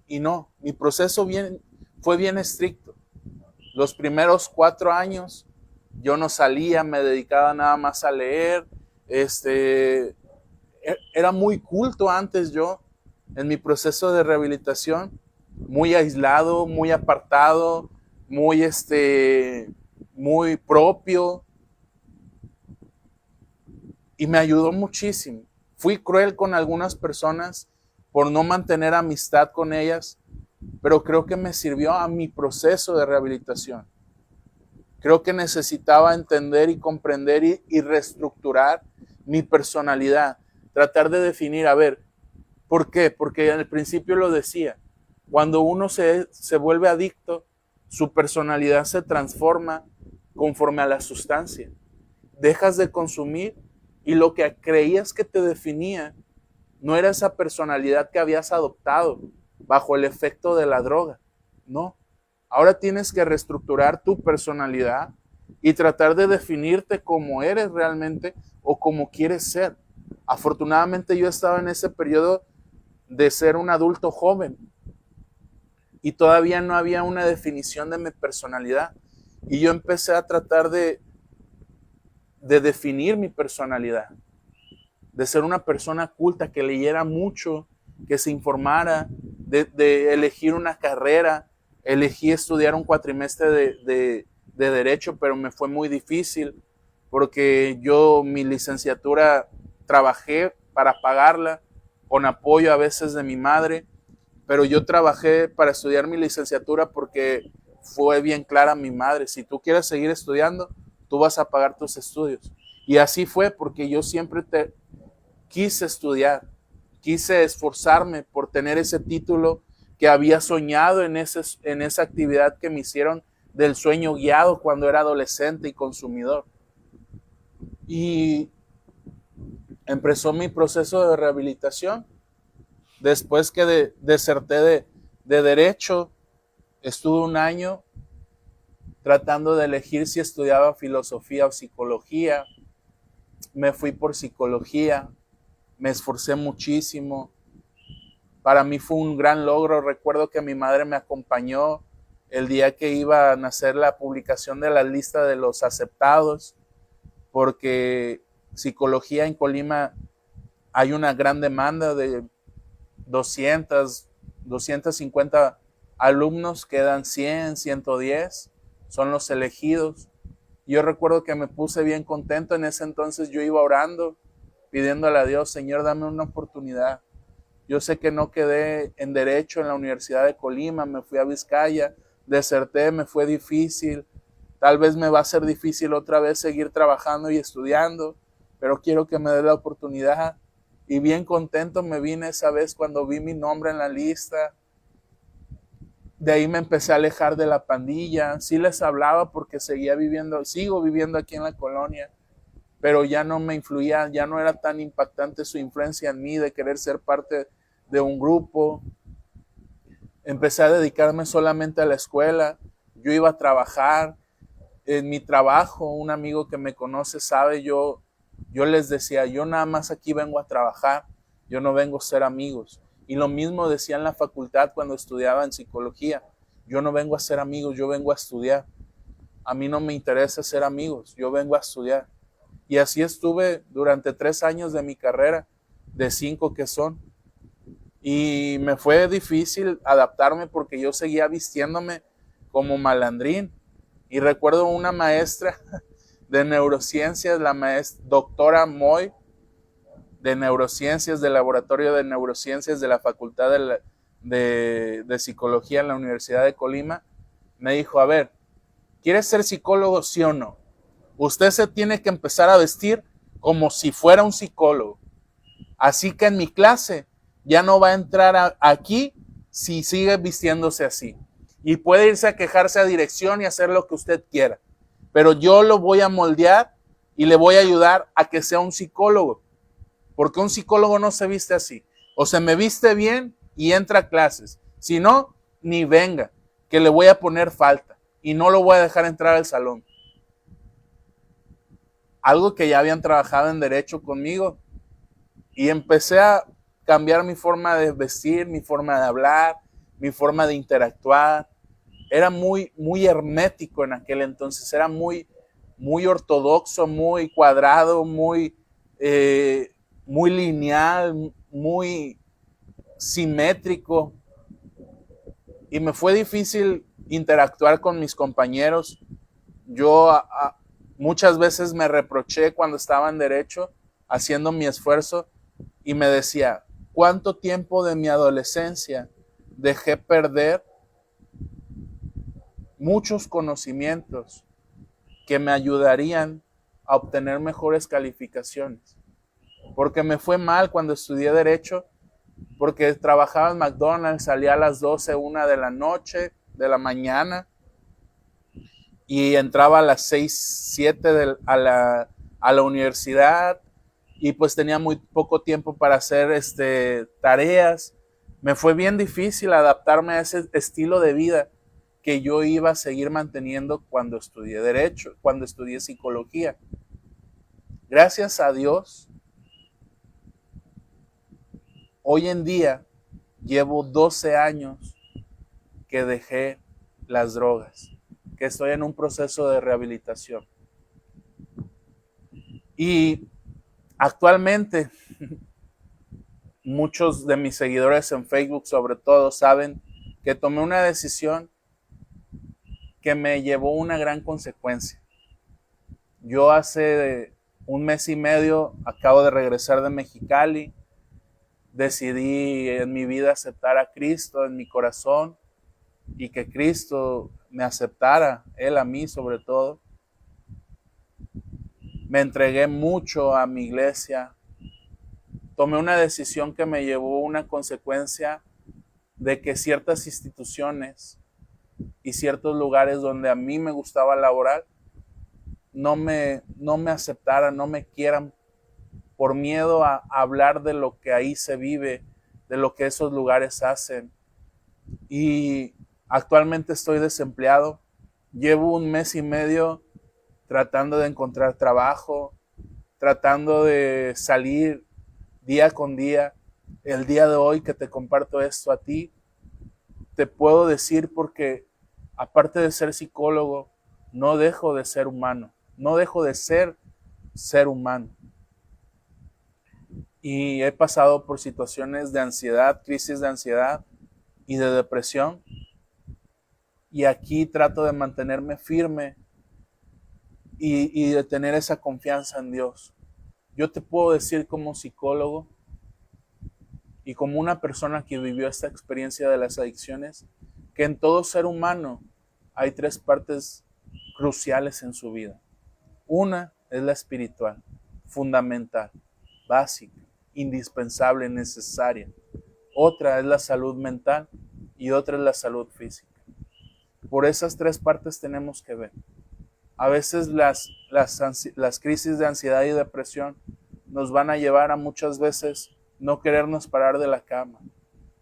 Y no, mi proceso fue bien estricto. Los primeros 4 años yo no salía, me dedicaba nada más a leer. Era muy culto antes yo, en mi proceso de rehabilitación, muy aislado, muy apartado, muy propio, y me ayudó muchísimo. Fui cruel con algunas personas por no mantener amistad con ellas, pero creo que me sirvió a mi proceso de rehabilitación. Creo que necesitaba entender y comprender y reestructurar mi personalidad, tratar de definir, a ver, ¿por qué? Porque al principio lo decía, cuando uno se vuelve adicto, su personalidad se transforma conforme a la sustancia. Dejas de consumir y lo que creías que te definía no era esa personalidad que habías adoptado bajo el efecto de la droga. No. Ahora tienes que reestructurar tu personalidad y tratar de definirte como eres realmente o como quieres ser. Afortunadamente yo estaba en ese periodo de ser un adulto joven y todavía no había una definición de mi personalidad. Y yo empecé a tratar de definir mi personalidad, de ser una persona culta, que leyera mucho, que se informara, de elegir una carrera. Elegí estudiar un cuatrimestre de Derecho, pero me fue muy difícil porque yo mi licenciatura trabajé para pagarla con apoyo a veces de mi madre, pero yo trabajé para estudiar mi licenciatura porque fue bien clara mi madre, si tú quieres seguir estudiando, tú vas a pagar tus estudios. Y así fue, porque yo siempre quise estudiar, quise esforzarme por tener ese título que había soñado en esa actividad que me hicieron del sueño guiado cuando era adolescente y consumidor. Y empezó mi proceso de rehabilitación. Después que deserté de Derecho, estuve un año tratando de elegir si estudiaba filosofía o psicología. Me fui por psicología, me esforcé muchísimo. Para mí fue un gran logro. Recuerdo que mi madre me acompañó el día que iba a nacer la publicación de la lista de los aceptados, porque psicología en Colima hay una gran demanda de 250 alumnos, quedan 100, 110, son los elegidos. Yo recuerdo que me puse bien contento. En ese entonces yo iba orando, pidiéndole a Dios, Señor, dame una oportunidad. Yo sé que no quedé en Derecho en la Universidad de Colima, me fui a Vizcaya, deserté, me fue difícil. Tal vez me va a ser difícil otra vez seguir trabajando y estudiando, pero quiero que me dé la oportunidad. Y bien contento me vine esa vez cuando vi mi nombre en la lista. De ahí me empecé a alejar de la pandilla. Sí les hablaba porque sigo viviendo aquí en la colonia, pero ya no me influía, ya no era tan impactante su influencia en mí de querer ser parte de un grupo. Empecé a dedicarme solamente a la escuela. Yo iba a trabajar. En mi trabajo, un amigo que me conoce sabe, yo les decía, yo nada más aquí vengo a trabajar, yo no vengo a ser amigos. Y lo mismo decía en la facultad cuando estudiaba en psicología, yo no vengo a ser amigos, yo vengo a estudiar. A mí no me interesa ser amigos, yo vengo a estudiar. Y así estuve durante 3 años de mi carrera, de 5 que son. Y me fue difícil adaptarme porque yo seguía vistiéndome como malandrín. Y recuerdo una maestra de neurociencias, la doctora Moy, de neurociencias, del laboratorio de neurociencias de la Facultad de Psicología en la Universidad de Colima, me dijo, a ver, ¿quieres ser psicólogo, sí o no? Usted se tiene que empezar a vestir como si fuera un psicólogo. Así que en mi clase ya no va a entrar aquí si sigue vistiéndose así. Y puede irse a quejarse a dirección y hacer lo que usted quiera. Pero yo lo voy a moldear y le voy a ayudar a que sea un psicólogo. Porque un psicólogo no se viste así. O se me viste bien y entra a clases. Si no, ni venga, que le voy a poner falta. Y no lo voy a dejar entrar al salón. Algo que ya habían trabajado en derecho conmigo. Y empecé a cambiar mi forma de vestir, mi forma de hablar, mi forma de interactuar. Era muy, muy hermético en aquel entonces. Era muy, muy ortodoxo, muy cuadrado, muy lineal, muy simétrico. Y me fue difícil interactuar con mis compañeros. Yo muchas veces me reproché cuando estaba en derecho, haciendo mi esfuerzo, y me decía, ¿cuánto tiempo de mi adolescencia dejé perder muchos conocimientos que me ayudarían a obtener mejores calificaciones? Porque me fue mal cuando estudié derecho, porque trabajaba en McDonald's, salía a las 12, 1 de la noche, de la mañana, y entraba a las 6, 7 a la universidad, y pues tenía muy poco tiempo para hacer tareas. Me fue bien difícil adaptarme a ese estilo de vida que yo iba a seguir manteniendo cuando estudié derecho, cuando estudié psicología. Gracias a Dios, hoy en día llevo 12 años que dejé las drogas, que estoy en un proceso de rehabilitación. Y actualmente, muchos de mis seguidores en Facebook, sobre todo, saben que tomé una decisión que me llevó una gran consecuencia. Yo hace 1 mes y medio acabo de regresar de Mexicali. Decidí en mi vida aceptar a Cristo en mi corazón y que Cristo me aceptara, Él a mí sobre todo. Me entregué mucho a mi iglesia. Tomé una decisión que me llevó a una consecuencia de que ciertas instituciones y ciertos lugares donde a mí me gustaba laborar no me aceptaran, no me quieran, por miedo a hablar de lo que ahí se vive, de lo que esos lugares hacen. Y actualmente estoy desempleado. Llevo 1 mes y medio tratando de encontrar trabajo, tratando de salir día con día. El día de hoy que te comparto esto a ti, te puedo decir porque aparte de ser psicólogo, no dejo de ser humano, no dejo de ser humano. Y he pasado por situaciones de ansiedad, crisis de ansiedad y de depresión. Y aquí trato de mantenerme firme y de tener esa confianza en Dios. Yo te puedo decir como psicólogo y como una persona que vivió esta experiencia de las adicciones, que en todo ser humano hay 3 partes cruciales en su vida. Una es la espiritual, fundamental, básica, indispensable, necesaria. Otra es la salud mental y otra es la salud física. Por esas 3 partes tenemos que ver. A veces las crisis de ansiedad y depresión nos van a llevar a muchas veces no querernos parar de la cama,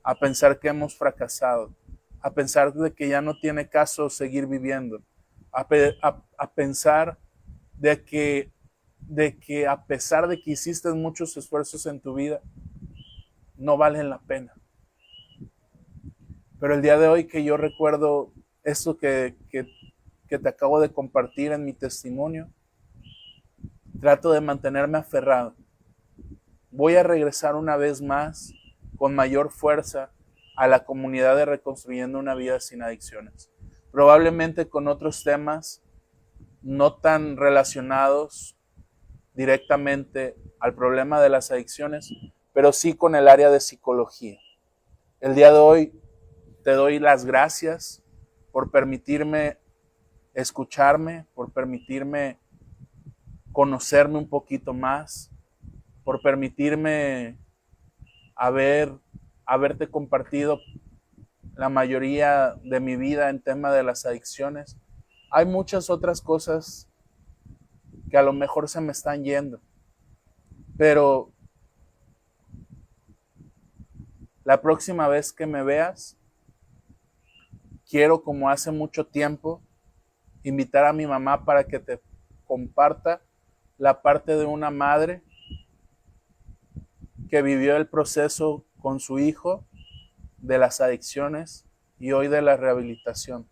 a pensar que hemos fracasado, a pensar de que ya no tiene caso seguir viviendo, a pensar de que a pesar de que hiciste muchos esfuerzos en tu vida, no valen la pena. Pero el día de hoy que yo recuerdo esto que te acabo de compartir en mi testimonio, trato de mantenerme aferrado. Voy a regresar una vez más con mayor fuerza a la comunidad de Reconstruyendo una Vida Sin Adicciones. Probablemente con otros temas no tan relacionados directamente al problema de las adicciones, pero sí con el área de psicología. El día de hoy te doy las gracias por permitirme escucharme, por permitirme conocerme un poquito más, por permitirme haberte compartido la mayoría de mi vida en tema de las adicciones. Hay muchas otras cosas que a lo mejor se me están yendo, pero la próxima vez que me veas, quiero, como hace mucho tiempo, invitar a mi mamá para que te comparta la parte de una madre que vivió el proceso con su hijo de las adicciones y hoy de la rehabilitación.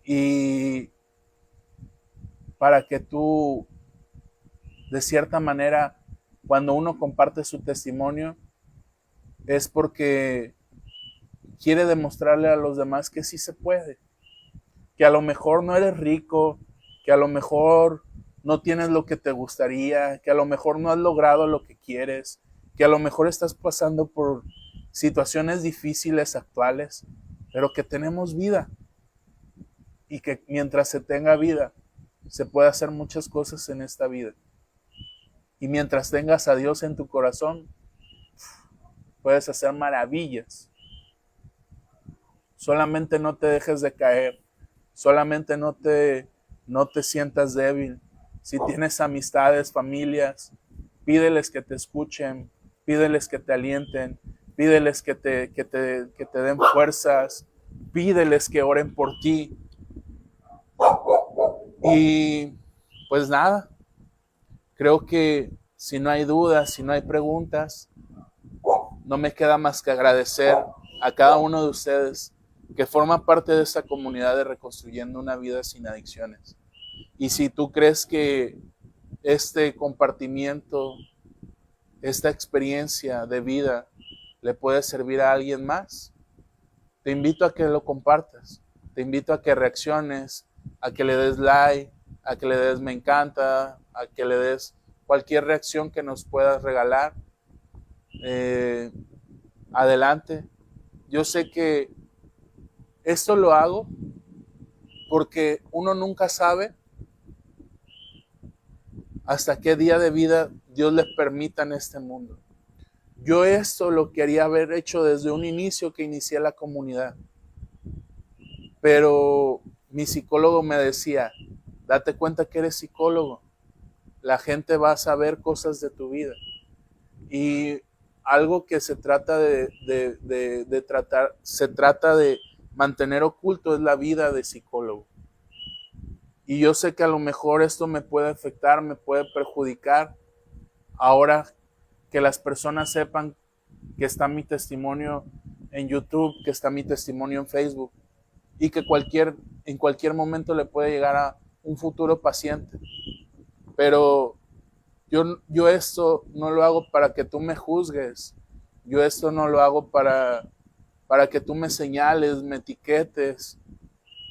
Y para que tú, de cierta manera, cuando uno comparte su testimonio, es porque quiere demostrarle a los demás que sí se puede, que a lo mejor no eres rico, que a lo mejor no tienes lo que te gustaría, que a lo mejor no has logrado lo que quieres, que a lo mejor estás pasando por situaciones difíciles actuales, pero que tenemos vida y que mientras se tenga vida, se puede hacer muchas cosas en esta vida. Y mientras tengas a Dios en tu corazón, puedes hacer maravillas. Solamente no te dejes de caer, solamente no te sientas débil. Si tienes amistades, familias, pídeles que te escuchen, pídeles que te alienten, pídeles que te den fuerzas, pídeles que oren por ti. Y pues nada, creo que si no hay dudas, si no hay preguntas, no me queda más que agradecer a cada uno de ustedes que forma parte de esta comunidad de Reconstruyendo una Vida Sin Adicciones. Y si tú crees que este compartimiento, esta experiencia de vida le puede servir a alguien más, te invito a que lo compartas, te invito a que reacciones, a que le des like, a que le des me encanta, a que le des cualquier reacción que nos puedas regalar. Adelante. Yo sé que esto lo hago porque uno nunca sabe hasta qué día de vida Dios le permita en este mundo. Yo esto lo quería haber hecho desde un inicio que inicié la comunidad. Pero mi psicólogo me decía, date cuenta que eres psicólogo. La gente va a saber cosas de tu vida. Y algo que se trata de mantener oculto es la vida de psicólogo. Y yo sé que a lo mejor esto me puede afectar, me puede perjudicar. Ahora que las personas sepan que está mi testimonio en YouTube, que está mi testimonio en Facebook y que en cualquier momento le puede llegar a un futuro paciente. Pero yo esto no lo hago para que tú me juzgues. Yo esto no lo hago para que tú me señales, me etiquetes.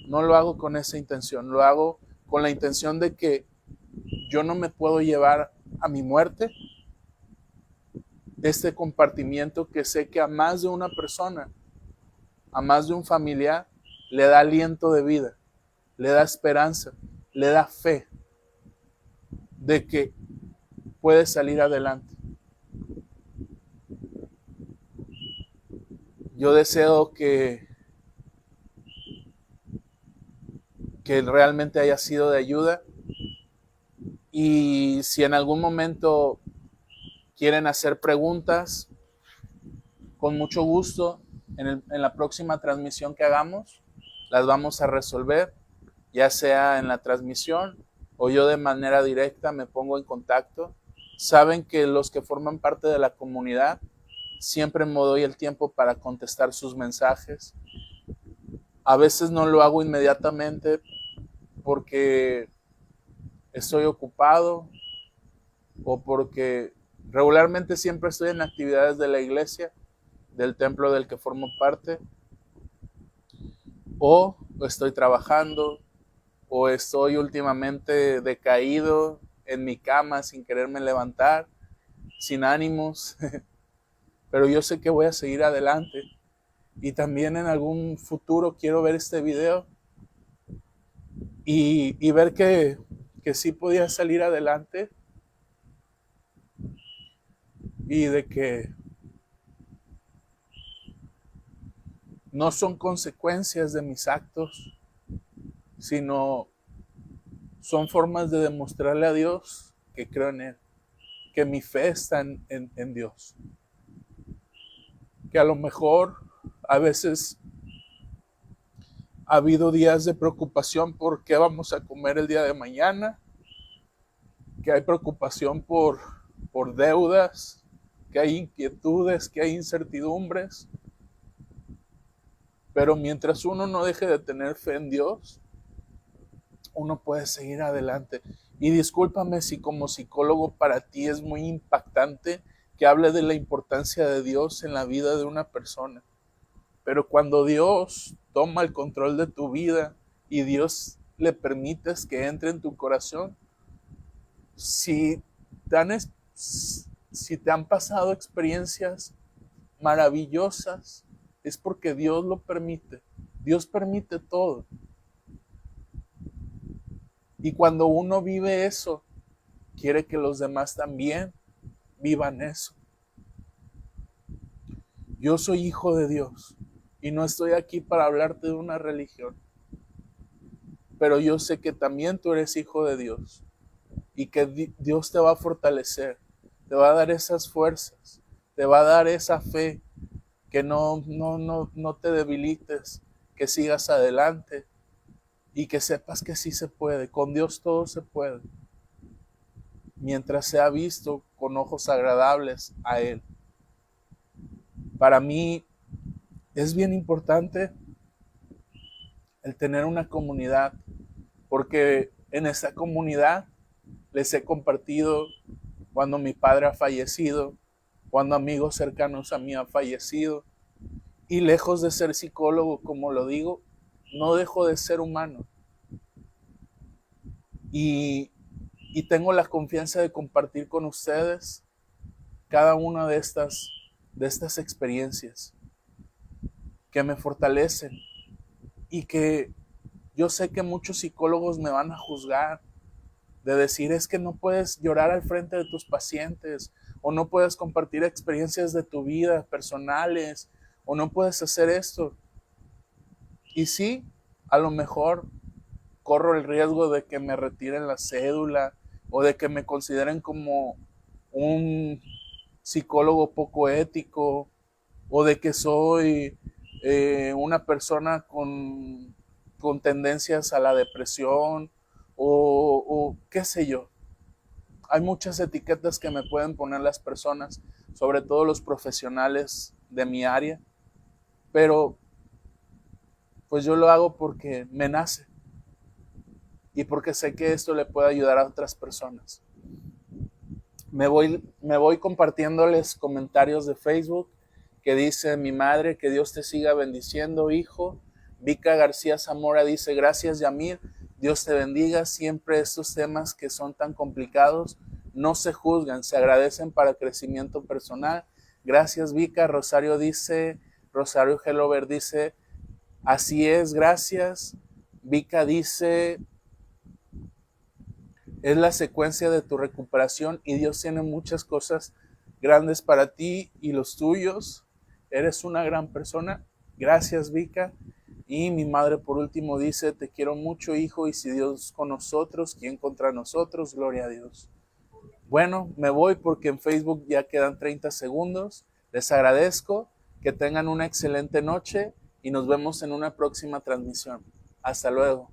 No lo hago con esa intención. Lo hago con la intención de que yo no me puedo llevar a mi muerte este compartimiento que sé que a más de una persona, a más de un familiar, le da aliento de vida, le da esperanza, le da fe de que puede salir adelante. Yo deseo que realmente haya sido de ayuda, y si en algún momento quieren hacer preguntas, con mucho gusto en la próxima transmisión que hagamos las vamos a resolver, ya sea en la transmisión o yo de manera directa me pongo en contacto. Saben que los que forman parte de la comunidad siempre me doy el tiempo para contestar sus mensajes. A veces no lo hago inmediatamente porque estoy ocupado o porque regularmente siempre estoy en actividades de la iglesia, del templo del que formo parte, o estoy trabajando, o estoy últimamente decaído en mi cama sin quererme levantar, sin ánimos, pero yo sé que voy a seguir adelante y también en algún futuro quiero ver este video y ver que que sí podía salir adelante y de que no son consecuencias de mis actos, sino son formas de demostrarle a Dios que creo en Él, que mi fe está en Dios. Que a lo mejor a veces ha habido días de preocupación por qué vamos a comer el día de mañana, que hay preocupación por deudas, que hay inquietudes, que hay incertidumbres. Pero mientras uno no deje de tener fe en Dios, uno puede seguir adelante. Y discúlpame si como psicólogo para ti es muy impactante que hable de la importancia de Dios en la vida de una persona. Pero cuando Dios toma el control de tu vida y Dios le permites que entre en tu corazón, si te han pasado experiencias maravillosas, es porque Dios lo permite. Dios permite todo. Y cuando uno vive eso, quiere que los demás también vivan eso. Yo soy hijo de Dios y no estoy aquí para hablarte de una religión, pero yo sé que también tú eres hijo de Dios y que Dios te va a fortalecer, te va a dar esas fuerzas, te va a dar esa fe, que no te debilites, que sigas adelante y que sepas que sí se puede. Con Dios todo se puede, mientras sea visto con ojos agradables a Él. Para mí es bien importante el tener una comunidad, porque en esta comunidad les he compartido cuando mi padre ha fallecido, cuando amigos cercanos a mí han fallecido, y lejos de ser psicólogo, como lo digo, no dejo de ser humano. Y tengo la confianza de compartir con ustedes cada una de estas experiencias que me fortalecen y que yo sé que muchos psicólogos me van a juzgar de decir es que no puedes llorar al frente de tus pacientes o no puedes compartir experiencias de tu vida personales o no puedes hacer esto. Y sí, a lo mejor corro el riesgo de que me retiren la cédula o de que me consideren como un psicólogo poco ético o de que soy una persona con tendencias a la depresión o qué sé yo. Hay muchas etiquetas que me pueden poner las personas, sobre todo los profesionales de mi área, pero pues yo lo hago porque me nace y porque sé que esto le puede ayudar a otras personas. Me voy compartiéndoles comentarios de Facebook que dice mi madre, que Dios te siga bendiciendo, hijo. Vika García Zamora dice, gracias Yamil, Dios te bendiga. Siempre estos temas que son tan complicados no se juzgan, se agradecen para crecimiento personal. Gracias Vika. Rosario Hellover dice, así es, gracias. Vika dice, es la secuencia de tu recuperación y Dios tiene muchas cosas grandes para ti y los tuyos. Eres una gran persona. Gracias, Vika. Y mi madre por último dice, te quiero mucho, hijo, y si Dios con nosotros, ¿quién contra nosotros? Gloria a Dios. Bueno, me voy porque en Facebook ya quedan 30 segundos. Les agradezco, que tengan una excelente noche y nos vemos en una próxima transmisión. Hasta luego.